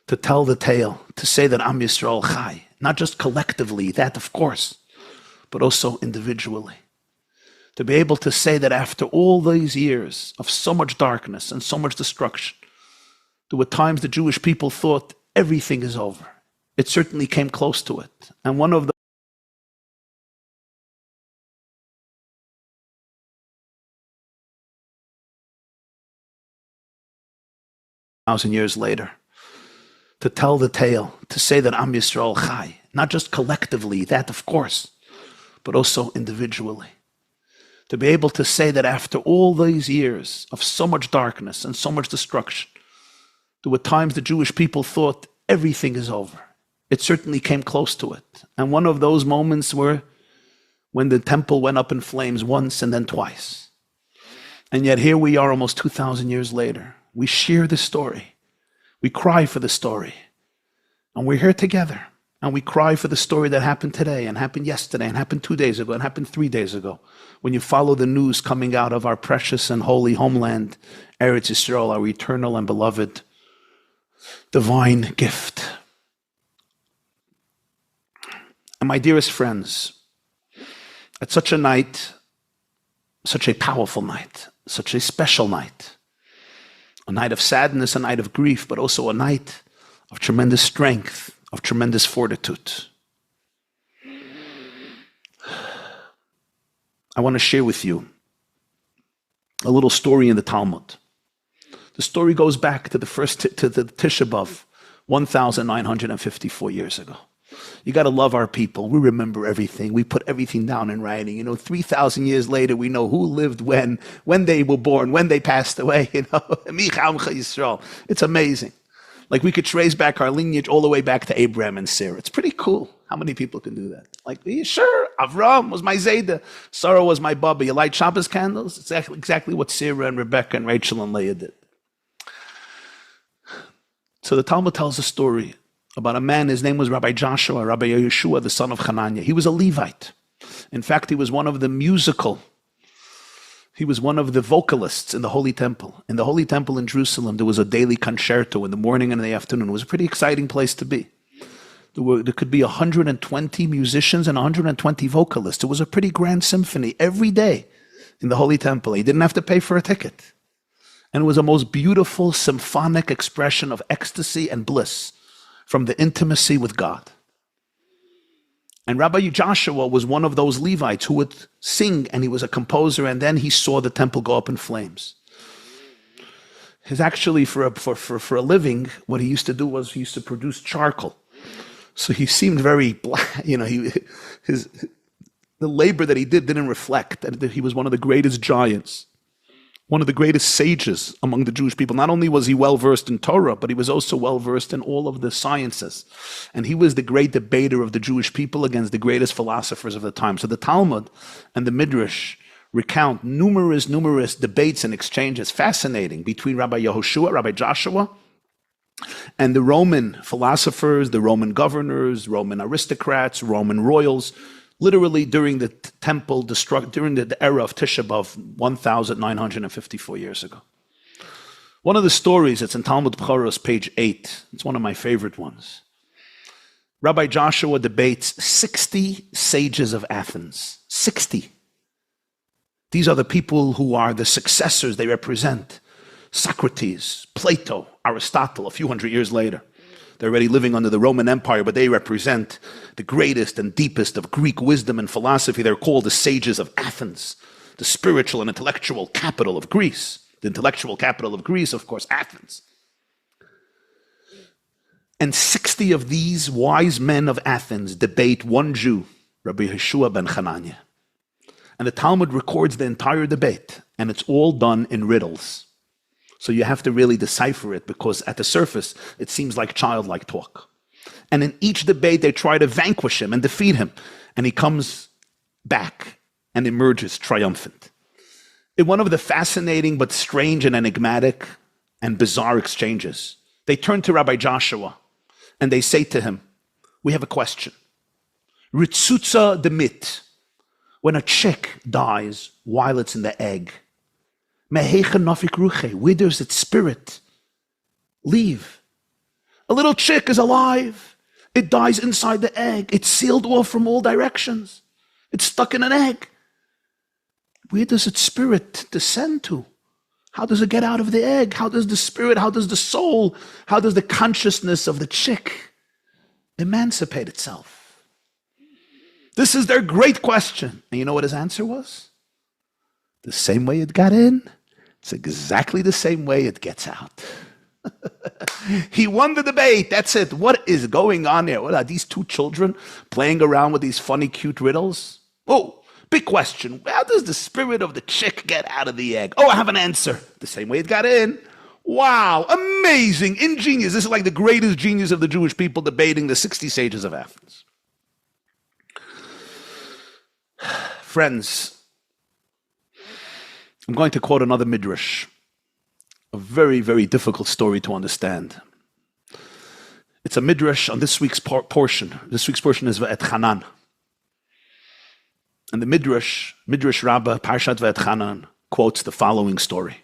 to tell the tale, to say that Am Yisrael Chai, not just collectively, that of course, but also individually. To be able to say that after all these years of so much darkness and so much destruction, there were times the Jewish people thought everything is over. It certainly came close to it. And one of the 1,000 years later, to tell the tale, to say that Am Yisrael Chai, not just collectively, that of course, but also individually. To be able to say that after all these years of so much darkness and so much destruction, there were times the Jewish people thought everything is over. It certainly came close to it. And one of those moments were when the temple went up in flames once and then twice. And yet here we are almost 2,000 years later. We share the story. We cry for the story. And we're here together. And we cry for the story that happened today and happened yesterday and happened 2 days ago and happened 3 days ago. When you follow the news coming out of our precious and holy homeland, Eretz Yisrael, our eternal and beloved divine gift. And my dearest friends, at such a night, such a powerful night, such a special night. A night of sadness, a night of grief, but also a night of tremendous strength, of tremendous fortitude. I want to share with you a little story in the Talmud. The story goes back to the Tishá B'Av, 1,954 years ago. You got to love our people. We remember everything. We put everything down in writing. 3,000 years later, we know who lived when they were born, when they passed away. It's amazing. Like we could trace back our lineage all the way back to Abraham and Sarah. It's pretty cool. How many people can do that? Like, yeah, sure, Avram was my Zayda, Sarah was my Baba. You light Shabbos candles? It's exactly what Sarah and Rebecca and Rachel and Leah did. So the Talmud tells a story about a man. His name was Rabbi Joshua, Rabbi Yeshua, the son of Hananiah. He was a Levite. In fact, he was one of the vocalists in the Holy Temple. In the Holy Temple in Jerusalem, there was a daily concerto in the morning and in the afternoon. It was a pretty exciting place to be. There could be 120 musicians and 120 vocalists. It was a pretty grand symphony every day in the Holy Temple. He didn't have to pay for a ticket. And it was a most beautiful symphonic expression of ecstasy and bliss from the intimacy with God. And Rabbi Joshua was one of those Levites who would sing, and he was a composer, and then he saw the temple go up in flames. Actually, for a living, what he used to do was he used to produce charcoal. So he seemed very black, the labor that he didn't reflect that he was one of the greatest giants, one of the greatest sages among the Jewish people. Not only was he well-versed in Torah, but he was also well-versed in all of the sciences. And he was the great debater of the Jewish people against the greatest philosophers of the time. So the Talmud and the Midrash recount numerous debates and exchanges, fascinating, between Rabbi Yehoshua, Rabbi Joshua, and the Roman philosophers, the Roman governors, Roman aristocrats, Roman royals, literally during the during the era of Tishá B'Av, 1,954 years ago. One of the stories, it's in Talmud B'choros, page 8. It's one of my favorite ones. Rabbi Joshua debates 60 sages of Athens. 60. These are the people who are the successors they represent. Socrates, Plato, Aristotle, a few hundred years later. They're already living under the Roman Empire, but they represent the greatest and deepest of Greek wisdom and philosophy. They're called the sages of Athens, the spiritual and intellectual capital of Greece. The intellectual capital of Greece, of course, Athens. And 60 of these wise men of Athens debate one Jew, Rabbi Yeshua ben Hananiah. And the Talmud records the entire debate, and it's all done in riddles. So you have to really decipher it, because at the surface, it seems like childlike talk. And in each debate, they try to vanquish him and defeat him. And he comes back and emerges triumphant. In one of the fascinating but strange and enigmatic and bizarre exchanges, they turn to Rabbi Joshua and they say to him, we have a question. Ritzutza demit, when a chick dies while it's in the egg, where does its spirit leave? A little chick is alive. It dies inside the egg. It's sealed off from all directions. It's stuck in an egg. Where does its spirit descend to? How does it get out of the egg? How does the spirit, how does the soul, how does the consciousness of the chick emancipate itself? This is their great question. And you know what his answer was? The same way it got in, it's exactly the same way it gets out. He won the debate. That's it. What is going on there? What are these two children playing around with these funny, cute riddles? Oh, big question. How does the spirit of the chick get out of the egg? Oh, I have an answer. The same way it got in. Wow, amazing, ingenious. This is like the greatest genius of the Jewish people debating the 60 sages of Athens. Friends, I'm going to quote another midrash, a very, very difficult story to understand. It's a midrash on this week's portion. This week's portion is V'et Chanan. And the midrash Rabbah, Parshat V'et Chanan, quotes the following story.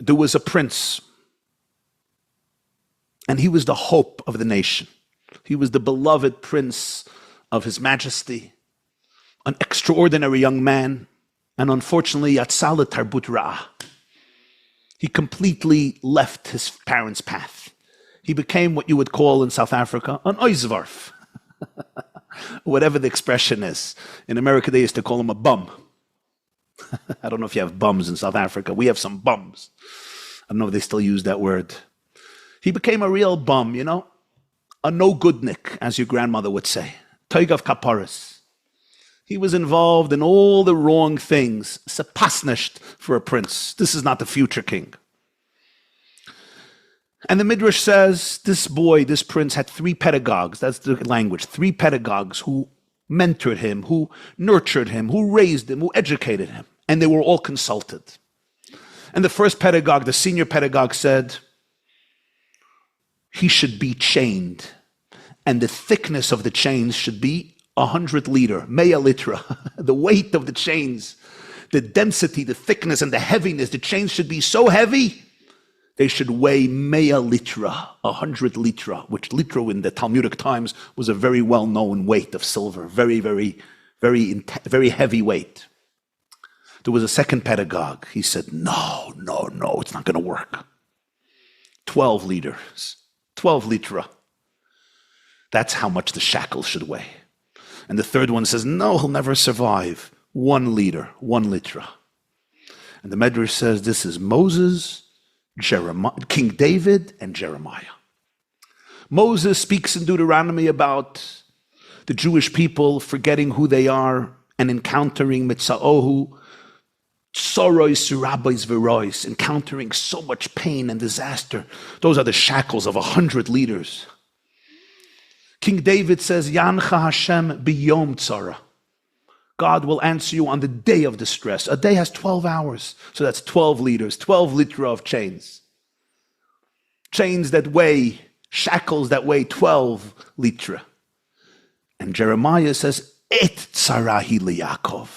There was a prince, and he was the hope of the nation. He was the beloved prince of His Majesty, an extraordinary young man, And unfortunately, yatzal tarbut ra'ah. He completely left his parents' path. He became what you would call in South Africa an oizvarf. Whatever the expression is. In America, they used to call him a bum. I don't know if you have bums in South Africa. We have some bums. I don't know if they still use that word. He became a real bum, you know? A no-goodnik, as your grandmother would say. Toigav kaparis. He was involved in all the wrong things. Sepasnisht for a prince. This is not the future king. And the Midrash says this boy, this prince, had 3 pedagogues. That's the language. 3 pedagogues who mentored him, who nurtured him, who raised him, who educated him. And they were all consulted. And the first pedagogue, the senior pedagogue, said he should be chained. And the thickness of the chains should be 100 liter, mea litra. The weight of the chains, the density, the thickness, and the heaviness. The chains should be so heavy, they should weigh mea litra, 100 litra, which litra in the Talmudic times was a very well-known weight of silver. Very, very, very heavy weight. There was a second pedagogue. He said, no, it's not going to work. 12 liters, 12 litra. That's how much the shackles should weigh. And the third one says, no, he'll never survive. 1 liter, 1 litra. And the Medrash says this is Moses, Jeremiah, King David, and Jeremiah. Moses speaks in Deuteronomy about the Jewish people forgetting who they are and encountering mitza'ohu, sorois, rabbis, verois, encountering so much pain and disaster. Those are the shackles of 100 liters. King David says, Yancha Hashem biyom tzara. God will answer you on the day of distress. A day has 12 hours, so that's 12 liters, 12 litra of chains. Chains that weigh, shackles that weigh 12 litra. And Jeremiah says, Et tzarahi liYaakov.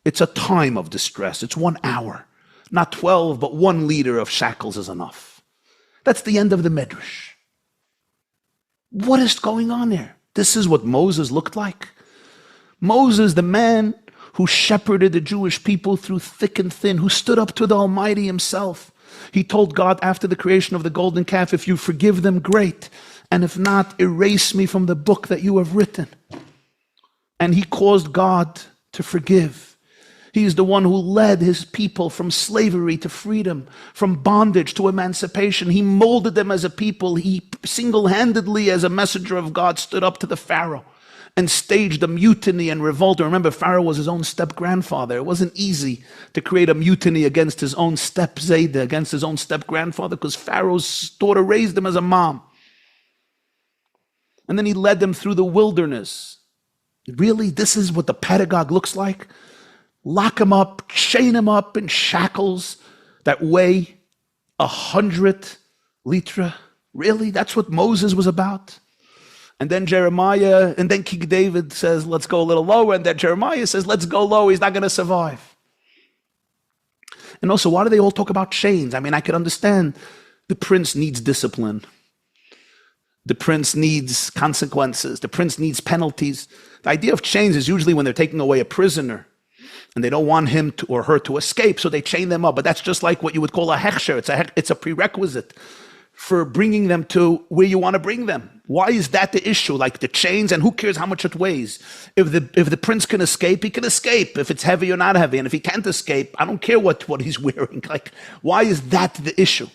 It's a time of distress. It's 1 hour. Not 12, but 1 liter of shackles is enough. That's the end of the Medrash. What is going on there? This is what Moses looked like. Moses, the man who shepherded the Jewish people through thick and thin, who stood up to the Almighty himself. He told God after the creation of the golden calf, if you forgive them, great. And if not, erase me from the book that you have written. And he caused God to forgive. He is the one who led his people from slavery to freedom, from bondage to emancipation. He molded them as a people. He single-handedly, as a messenger of God, stood up to the Pharaoh and staged a mutiny and revolt. Remember, Pharaoh was his own step-grandfather. It wasn't easy to create a mutiny against his own step-zayda, against his own step-grandfather, because Pharaoh's daughter raised him as a mom. And then he led them through the wilderness. Really, this is what the pedagogue looks like? Lock him up, chain him up in shackles that weigh 100 litra. Really? That's what Moses was about? And then Jeremiah, and then King David says, let's go a little lower. And then Jeremiah says, let's go low. He's not going to survive. And also, why do they all talk about chains? I mean, I could understand the prince needs discipline. The prince needs consequences. The prince needs penalties. The idea of chains is usually when they're taking away a prisoner and they don't want him to, or her to escape, so they chain them up. But that's just like what you would call a hechsher. It's a prerequisite for bringing them to where you want to bring them. Why is that the issue? Like the chains, and who cares how much it weighs? If the prince can escape, he can escape. If it's heavy or not heavy. And if he can't escape, I don't care what he's wearing. Like, why is that the issue?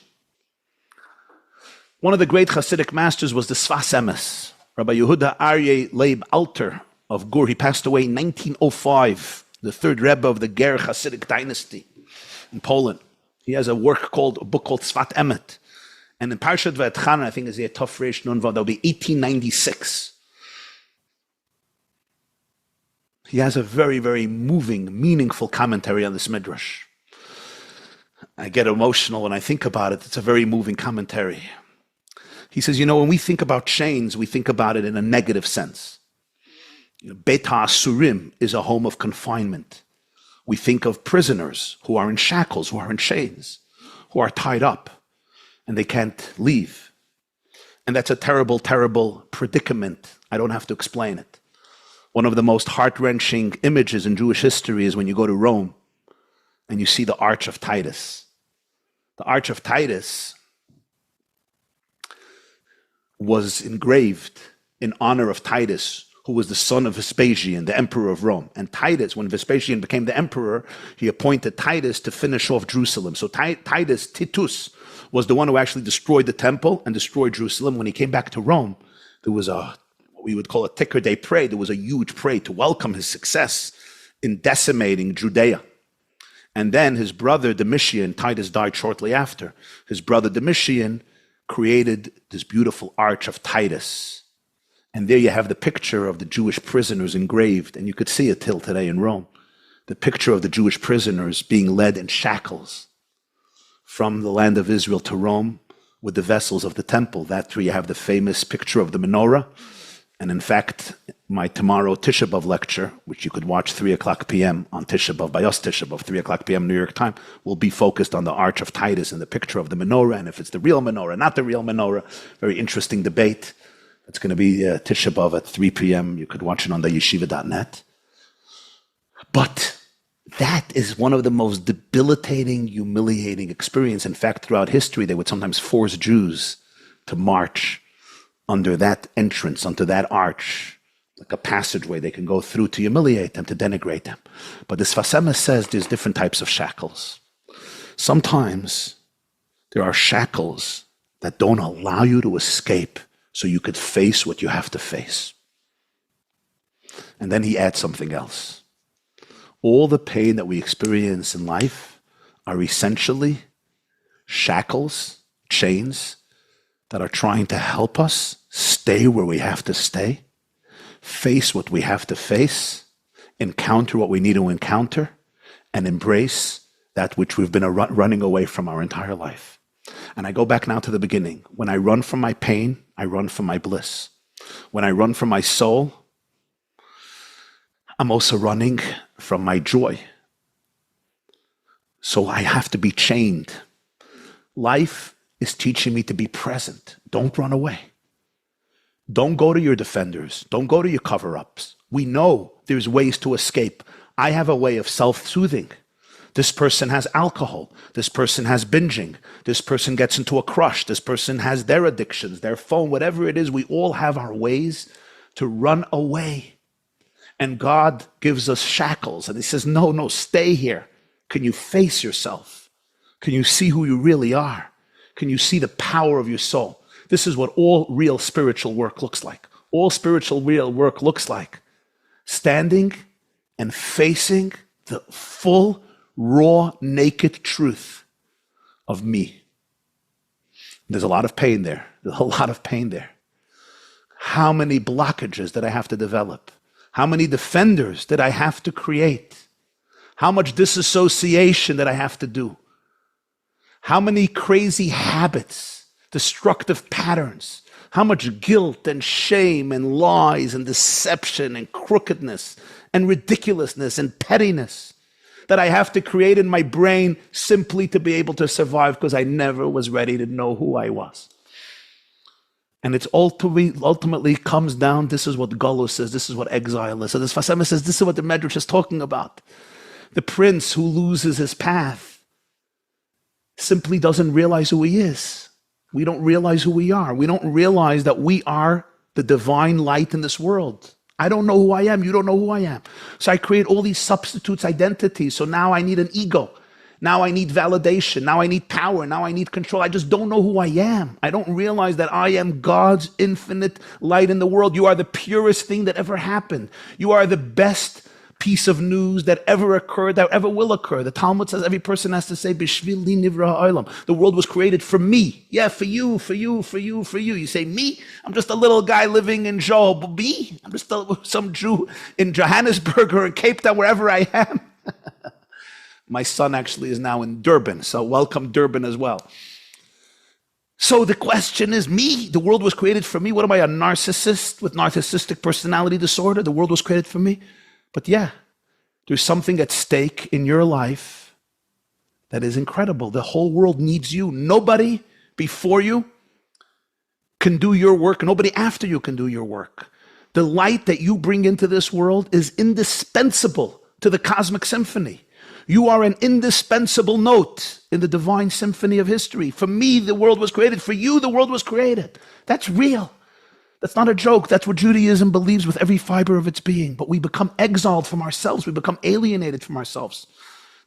One of the great Hasidic masters was the Sfas Emes, Rabbi Yehuda Aryeh Leib Alter of Gur. He passed away in 1905, the third Rebbe of the Ger Hasidic dynasty in Poland. He has a book called Sfat Emet. And in Parshat Va'etchanan, I think is a tough Reish Nun Vav, that'll be 1896. He has a very, very moving, meaningful commentary on this Midrash. I get emotional when I think about it. It's a very moving commentary. He says, when we think about chains, we think about it in a negative sense. Beit HaAsurim is a home of confinement. We think of prisoners who are in shackles, who are in chains, who are tied up, and they can't leave. And that's a terrible, terrible predicament. I don't have to explain it. One of the most heart-wrenching images in Jewish history is when you go to Rome and you see the Arch of Titus. The Arch of Titus was engraved in honor of Titus, who was the son of Vespasian, the emperor of Rome. And Titus, when Vespasian became the emperor, he appointed Titus to finish off Jerusalem. So Titus, was the one who actually destroyed the temple and destroyed Jerusalem. When he came back to Rome, there was what we would call a ticker day parade. There was a huge parade to welcome his success in decimating Judea. And then his brother Domitian, Titus died shortly after. His brother Domitian created this beautiful Arch of Titus. And there you have the picture of the Jewish prisoners engraved, and you could see it till today in Rome. The picture of the Jewish prisoners being led in shackles from the land of Israel to Rome with the vessels of the temple. That's where you have the famous picture of the menorah. And in fact, my tomorrow Tisha B'Av lecture, which you could watch 3 o'clock p.m. on Tisha B'Av, by us Tisha B'Av, 3 o'clock p.m. New York time, will be focused on the Arch of Titus and the picture of the menorah, and if it's the real menorah, not the real menorah. Very interesting debate. It's going to be Tisha B'Av at 3 p.m. You could watch it on the yeshiva.net. But that is one of the most debilitating, humiliating experiences. In fact, throughout history, they would sometimes force Jews to march under that entrance, under that arch, like a passageway they can go through to humiliate them, to denigrate them. But the Sfas Emes says there's different types of shackles. Sometimes there are shackles that don't allow you to escape so you could face what you have to face. And then he adds something else. All the pain that we experience in life are essentially shackles, chains, that are trying to help us stay where we have to stay, face what we have to face, encounter what we need to encounter, and embrace that which we've been running away from our entire life. And I go back now to the beginning. When I run from my pain, I run from my bliss. When I run from my soul, I'm also running from my joy. So I have to be chained. Life is teaching me to be present. Don't run away. Don't go to your defenders. Don't go to your cover-ups. We know there's ways to escape. I have a way of self-soothing. This person has alcohol. This person has binging. This person gets into a crush. This person has their addictions, their phone, whatever it is. We all have our ways to run away. And God gives us shackles. And he says, no, stay here. Can you face yourself? Can you see who you really are? Can you see the power of your soul? This is what all real spiritual work looks like. All spiritual real work looks like standing and facing the full, raw, naked truth of me. There's a lot of pain there. There's a lot of pain there. How many blockages did I have to develop? How many defenders did I have to create? How much disassociation did I have to do? How many crazy habits, destructive patterns, how much guilt and shame and lies and deception and crookedness and ridiculousness and pettiness that I have to create in my brain simply to be able to survive because I never was ready to know who I was. And it's ultimately comes down, this is what Galus says, this is what exile is. So this Sfas Emes says, this is what the Medrash is talking about. The prince who loses his path simply doesn't realize who he is. We don't realize who we are. We don't realize that we are the divine light in this world. I don't know who I am. You don't know who I am. So I create all these substitutes identities. So now I need an ego. Now I need validation. Now I need power. Now I need control. I just don't know who I am. I don't realize that I am God's infinite light in the world. You are the purest thing that ever happened. You are the best piece of news that ever occurred, that ever will occur. The Talmud says every person has to say, B'shvil li nivra ha'olam. The world was created for me. Yeah, for you, for you, for you, for you. You say, me? I'm just a little guy living in Job. Me? I'm just some Jew in Johannesburg or in Cape Town, wherever I am. My son actually is now in Durban, so welcome Durban as well. So the question is me. The world was created for me. What am I, a narcissist with narcissistic personality disorder? The world was created for me. But yeah, there's something at stake in your life that is incredible. The whole world needs you. Nobody before you can do your work. Nobody after you can do your work. The light that you bring into this world is indispensable to the cosmic symphony. You are an indispensable note in the divine symphony of history. For me, the world was created. For you, the world was created. That's real. That's not a joke. That's what Judaism believes with every fiber of its being. But we become exiled from ourselves. We become alienated from ourselves.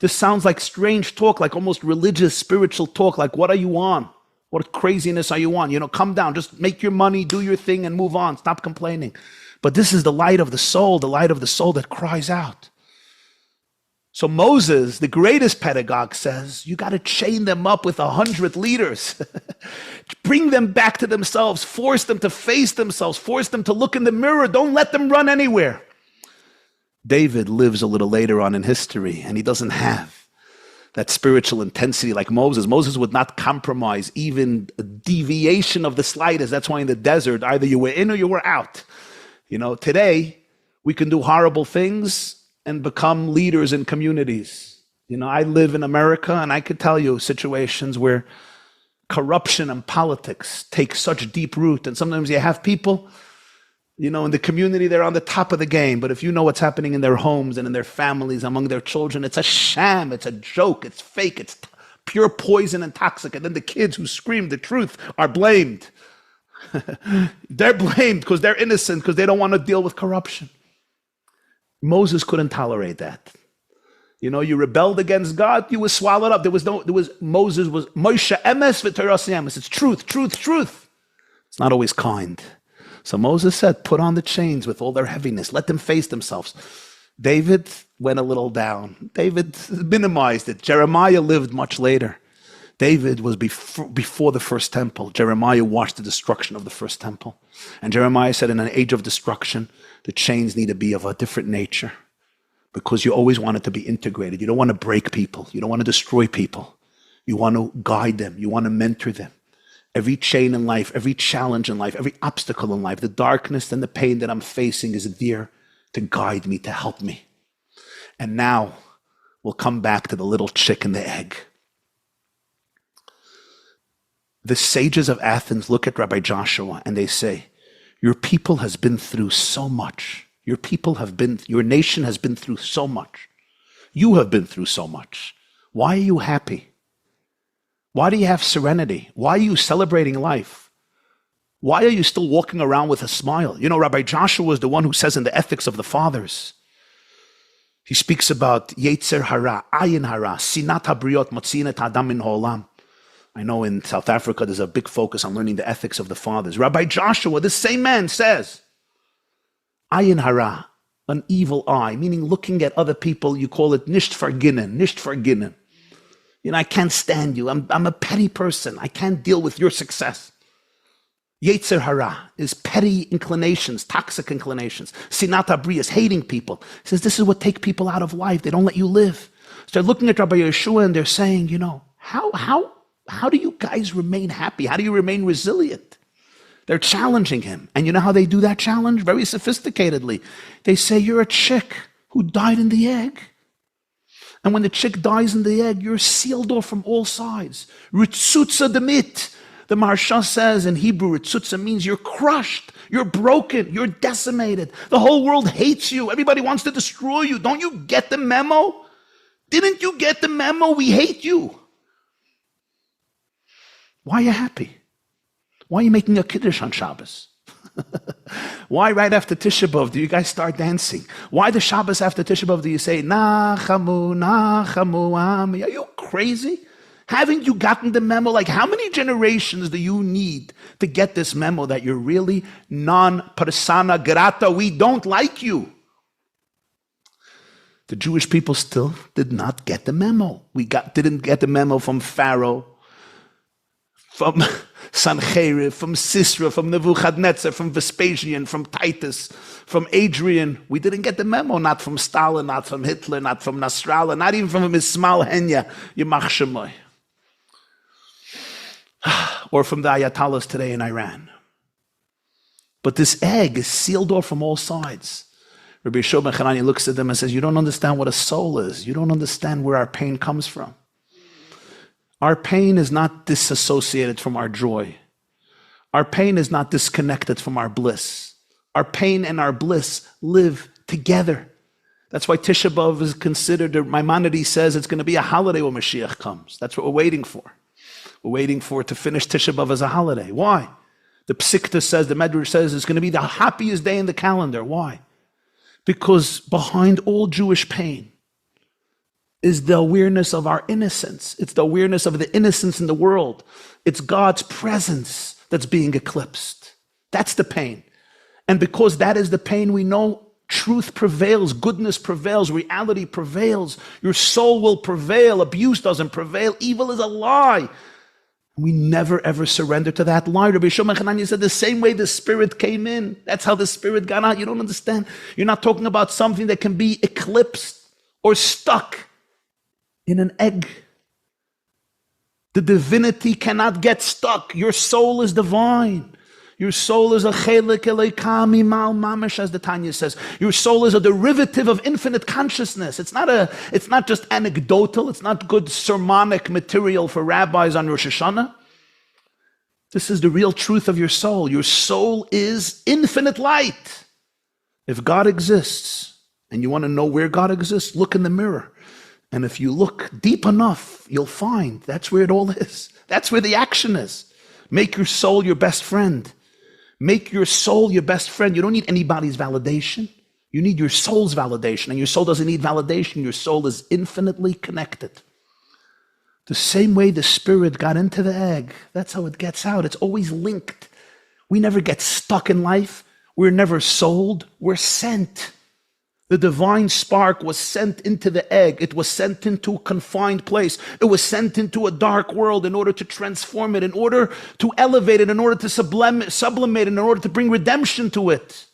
This sounds like strange talk, like almost religious, spiritual talk. Like, what are you on? What craziness are you on? Come down. Just make your money, do your thing, and move on. Stop complaining. But this is the light of the soul that cries out. So Moses, the greatest pedagogue, says, you got to chain them up with 100 leaders. Bring them back to themselves. Force them to face themselves. Force them to look in the mirror. Don't let them run anywhere. David lives a little later on in history, and he doesn't have that spiritual intensity like Moses. Moses would not compromise even a deviation of the slightest. That's why in the desert, either you were in or you were out. Today, we can do horrible things and become leaders in communities. I live in America, and I could tell you situations where corruption and politics take such deep root. And sometimes you have people, in the community, they're on the top of the game. But if you know what's happening in their homes and in their families, among their children, it's a sham, it's a joke, it's fake, it's pure poison and toxic. And then the kids who scream the truth are blamed. They're blamed because they're innocent, because they don't want to deal with corruption. Moses couldn't tolerate that. You rebelled against God, you were swallowed up. Moses was Moshe emes v'Torah emes. It's truth, truth, truth. It's not always kind. So Moses said, put on the chains with all their heaviness. Let them face themselves. David went a little down. David minimized it. Jeremiah lived much later. David was before the first temple. Jeremiah watched the destruction of the first temple. And Jeremiah said, in an age of destruction, the chains need to be of a different nature, because you always want it to be integrated. You don't want to break people. You don't want to destroy people. You want to guide them. You want to mentor them. Every chain in life, every challenge in life, every obstacle in life, the darkness and the pain that I'm facing is there to guide me, to help me. And now we'll come back to the little chick and the egg. The sages of Athens look at Rabbi Joshua and they say, your people has been through so much. Your nation has been through so much. You have been through so much. Why are you happy? Why do you have serenity? Why are you celebrating life? Why are you still walking around with a smile? Rabbi Joshua is the one who says in the Ethics of the Fathers, he speaks about Yetzer Hara, Ayin Hara, Sinat HaBriot, Motzinet Adam min Ha'olam. I know in South Africa, there's a big focus on learning the ethics of the fathers. Rabbi Joshua, this same man, says, Ayin hara, an evil eye, meaning looking at other people, you call it nicht verginnen. I can't stand you. I'm a petty person. I can't deal with your success. Yetzer hara is petty inclinations, toxic inclinations. Sinat habri is hating people. He says, this is what takes people out of life. They don't let you live. So they're looking at Rabbi Yeshua and they're saying, how do you guys remain happy? How do you remain resilient? They're challenging him. And you know how they do that challenge? Very sophisticatedly. They say, you're a chick who died in the egg. And when the chick dies in the egg, you're sealed off from all sides. Ritzutza demit. The Maharsha says in Hebrew, ritzutza means you're crushed, you're broken, you're decimated. The whole world hates you. Everybody wants to destroy you. Don't you get the memo? Didn't you get the memo? We hate you. Why are you happy? Why are you making a kiddush on Shabbos? Why right after Tisha B'Av do you guys start dancing? Why the Shabbos after Tisha B'Av do you say, Nachamu, Nachamu, Ami? Are you crazy? Haven't you gotten the memo? Like, how many generations do you need to get this memo that you're really non persona grata? We don't like you. The Jewish people still did not get the memo. Didn't get the memo from Pharaoh, from Sancherib, from Sisera, from Nebuchadnezzar, from Vespasian, from Titus, from Adrian. We didn't get the memo, not from Stalin, not from Hitler, not from Nasrallah, not even from Ismail Henya, Yimach Shemoy, or from the Ayatollahs today in Iran. But this egg is sealed off from all sides. Rabbi Yeshua ben Hanani looks at them and says, you don't understand what a soul is. You don't understand where our pain comes from. Our pain is not disassociated from our joy. Our pain is not disconnected from our bliss. Our pain and our bliss live together. That's why Tisha B'Av is considered, Maimonides says it's going to be a holiday when Mashiach comes. That's what we're waiting for. We're waiting for it to finish Tisha B'Av as a holiday. Why? The Psikta says, the Medrash says, it's going to be the happiest day in the calendar. Why? Because behind all Jewish pain is the awareness of our innocence. It's the awareness of the innocence in the world. It's God's presence that's being eclipsed. That's the pain. And because that is the pain, we know truth prevails, goodness prevails, reality prevails. Your soul will prevail. Abuse doesn't prevail. Evil is a lie. We never ever surrender to that lie. Rabbi Shimon Hanania said the same way the Spirit came in, that's how the Spirit got out. You don't understand. You're not talking about something that can be eclipsed or stuck in an egg. The divinity cannot get stuck. Your soul is divine. Your soul is a chelik eleikam imal mamish, as the Tanya says. Your soul is a derivative of infinite consciousness. It's not just anecdotal. It's not good sermonic material for rabbis on Rosh Hashanah. This is the real truth of your soul. Your soul is infinite light. If God exists, and you want to know where God exists, look in the mirror. And if you look deep enough, you'll find that's where it all is. That's where the action is. Make your soul your best friend. Make your soul your best friend. You don't need anybody's validation. You need your soul's validation. And your soul doesn't need validation. Your soul is infinitely connected. The same way the Spirit got into the egg, that's how it gets out. It's always linked. We never get stuck in life. We're never sold. We're sent. The divine spark was sent into the egg. It was sent into a confined place. It was sent into a dark world in order to transform it, in order to elevate it, in order to sublimate it, in order to bring redemption to it.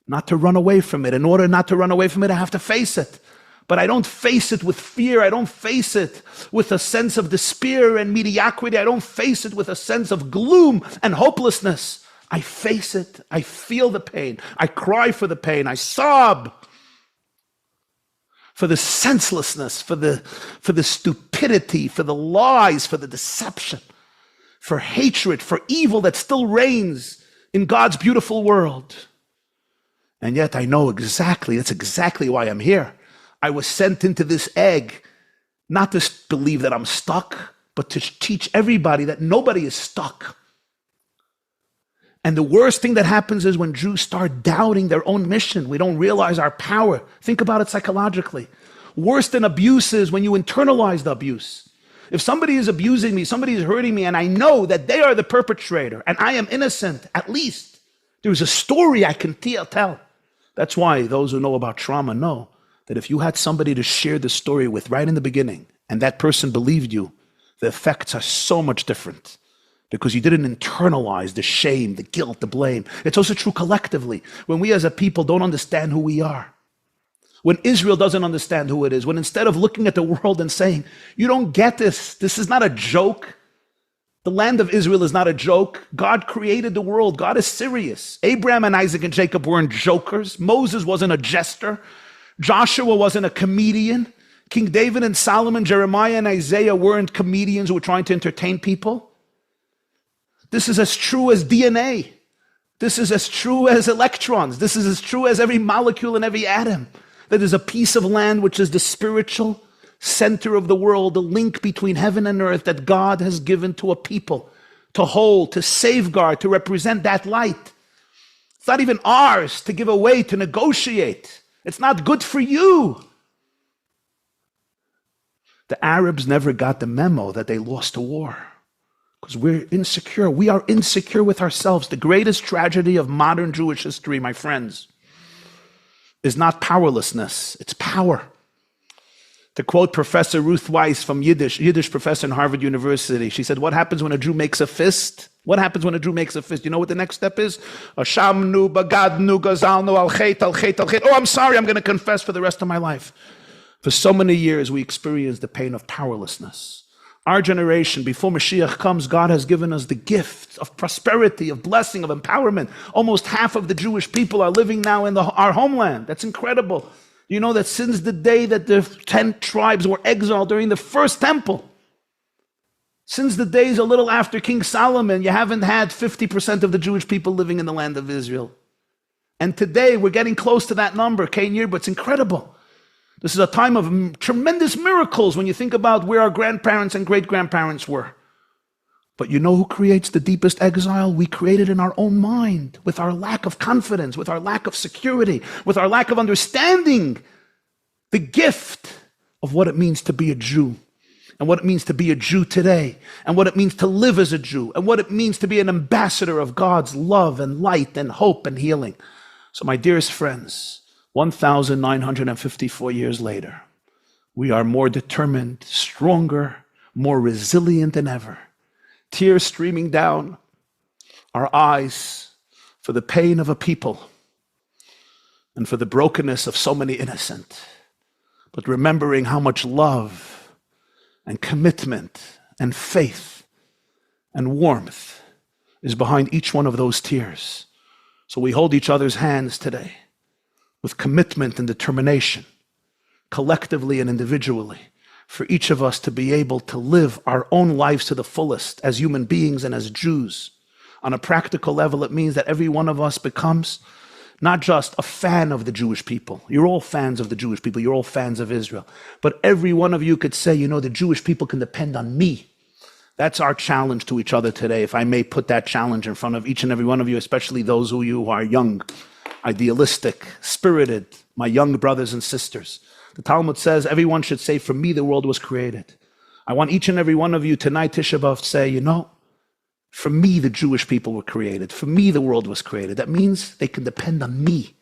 Not to run away from it. In order not to run away from it, I have to face it. But I don't face it with fear. I don't face it with a sense of despair and mediocrity. I don't face it with a sense of gloom and hopelessness. I face it. I feel the pain. I cry for the pain. I sob for the senselessness, for the stupidity, for the lies, for the deception, for hatred, for evil that still reigns in God's beautiful world. And yet I know exactly, that's exactly why I'm here. I was sent into this egg, not to believe that I'm stuck, but to teach everybody that nobody is stuck. And the worst thing that happens is when Jews start doubting their own mission. We don't realize our power. Think about it psychologically. Worse than abuse is when you internalize the abuse. If somebody is abusing me, somebody is hurting me, and I know that they are the perpetrator, and I am innocent, at least there's a story I can tell. That's why those who know about trauma know that if you had somebody to share the story with right in the beginning, and that person believed you, the effects are so much different. Because you didn't internalize the shame, the guilt, the blame. It's also true collectively. When we as a people don't understand who we are. When Israel doesn't understand who it is. When instead of looking at the world and saying, you don't get this. This is not a joke. The land of Israel is not a joke. God created the world. God is serious. Abraham and Isaac and Jacob weren't jokers. Moses wasn't a jester. Joshua wasn't a comedian. King David and Solomon, Jeremiah and Isaiah weren't comedians who were trying to entertain people. This is as true as DNA. This is as true as electrons. This is as true as every molecule and every atom. That is a piece of land which is the spiritual center of the world, the link between heaven and earth that God has given to a people to hold, to safeguard, to represent that light. It's not even ours to give away, to negotiate. It's not good for you. The Arabs never got the memo that they lost a war. Because we're insecure. We are insecure with ourselves. The greatest tragedy of modern Jewish history, my friends, is not powerlessness, it's power. To quote Professor Ruth Weiss from Yiddish professor in Harvard University, she said, what happens when a Jew makes a fist? What happens when a Jew makes a fist? You know what the next step is? Ashamnu, bagadnu, gazalnu, al chet, al chet, al chet. Oh, I'm sorry, I'm going to confess for the rest of my life. For so many years, we experience the pain of powerlessness. Our generation, before Mashiach comes, God has given us the gift of prosperity, of blessing, of empowerment. Almost half of the Jewish people are living now in our homeland. That's incredible. You know that since the day that the 10 tribes were exiled during the first temple, since the days a little after King Solomon, you haven't had 50% of the Jewish people living in the land of Israel. And today we're getting close to that number, Kain but it's incredible. This is a time of tremendous miracles when you think about where our grandparents and great-grandparents were. But you know who creates the deepest exile? We create it in our own mind, with our lack of confidence, with our lack of security, with our lack of understanding the gift of what it means to be a Jew, and what it means to be a Jew today, and what it means to live as a Jew, and what it means to be an ambassador of God's love and light and hope and healing. So my dearest friends, 1,954 years later, we are more determined, stronger, more resilient than ever. Tears streaming down our eyes for the pain of a people and for the brokenness of so many innocent. But remembering how much love and commitment and faith and warmth is behind each one of those tears. So we hold each other's hands today with commitment and determination, collectively and individually, for each of us to be able to live our own lives to the fullest as human beings and as Jews. On a practical level, it means that every one of us becomes not just a fan of the Jewish people. You're all fans of the Jewish people. You're all fans of Israel. But every one of you could say, you know, the Jewish people can depend on me. That's our challenge to each other today, if I may put that challenge in front of each and every one of you, especially those of you who are young, idealistic, spirited, my young brothers and sisters. The Talmud says everyone should say, for me the world was created. I want each and every one of you tonight, Tishá B'Av, to say, you know, for me the Jewish people were created. For me the world was created. That means they can depend on me.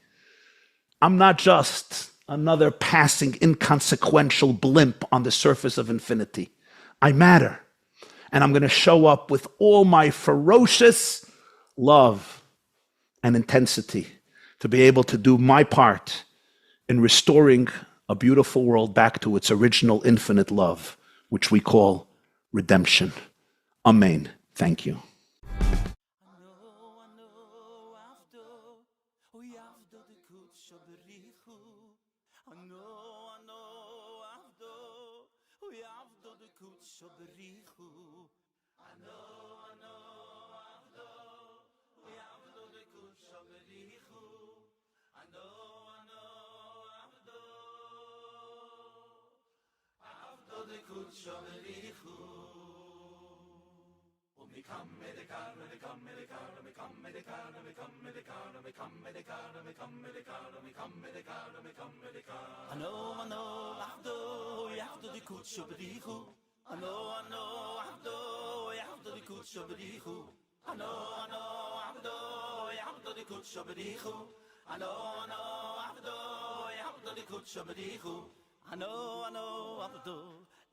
I'm not just another passing, inconsequential blimp on the surface of infinity. I matter. And I'm going to show up with all my ferocious love and intensity to be able to do my part in restoring a beautiful world back to its original infinite love, which we call redemption. Amen. Thank you.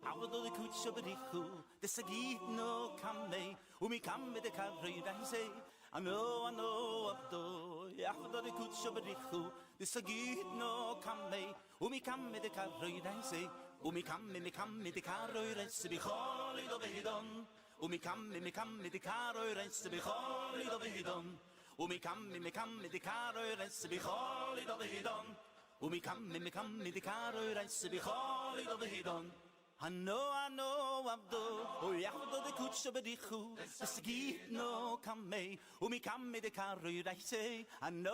Avdo de kutsho berichu, de sagit no kamme, umi kamme de karri daise. Ano avdo, avdo de kutsho berichu, de sagit no kamme, umi kamme de karri daise. Umi kamme de karri daise bicholi do behidon. Umi kamme de karri daise bicholi do behidon. Umi kamme de karri daise bicholi do behidon. Umi kamme de karri daise bicholi do behidon. Ano avdo, avdo de kutsho berichu, de sagit no kamme, umi kamme de karri daise. Ano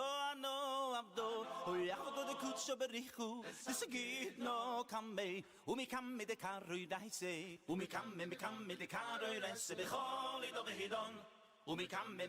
avdo, avdo de kutsho berichu, de sagit no kamme, umi kamme de karri daise. Umi kamme de karri daise, becholi do behidon. Umi kamme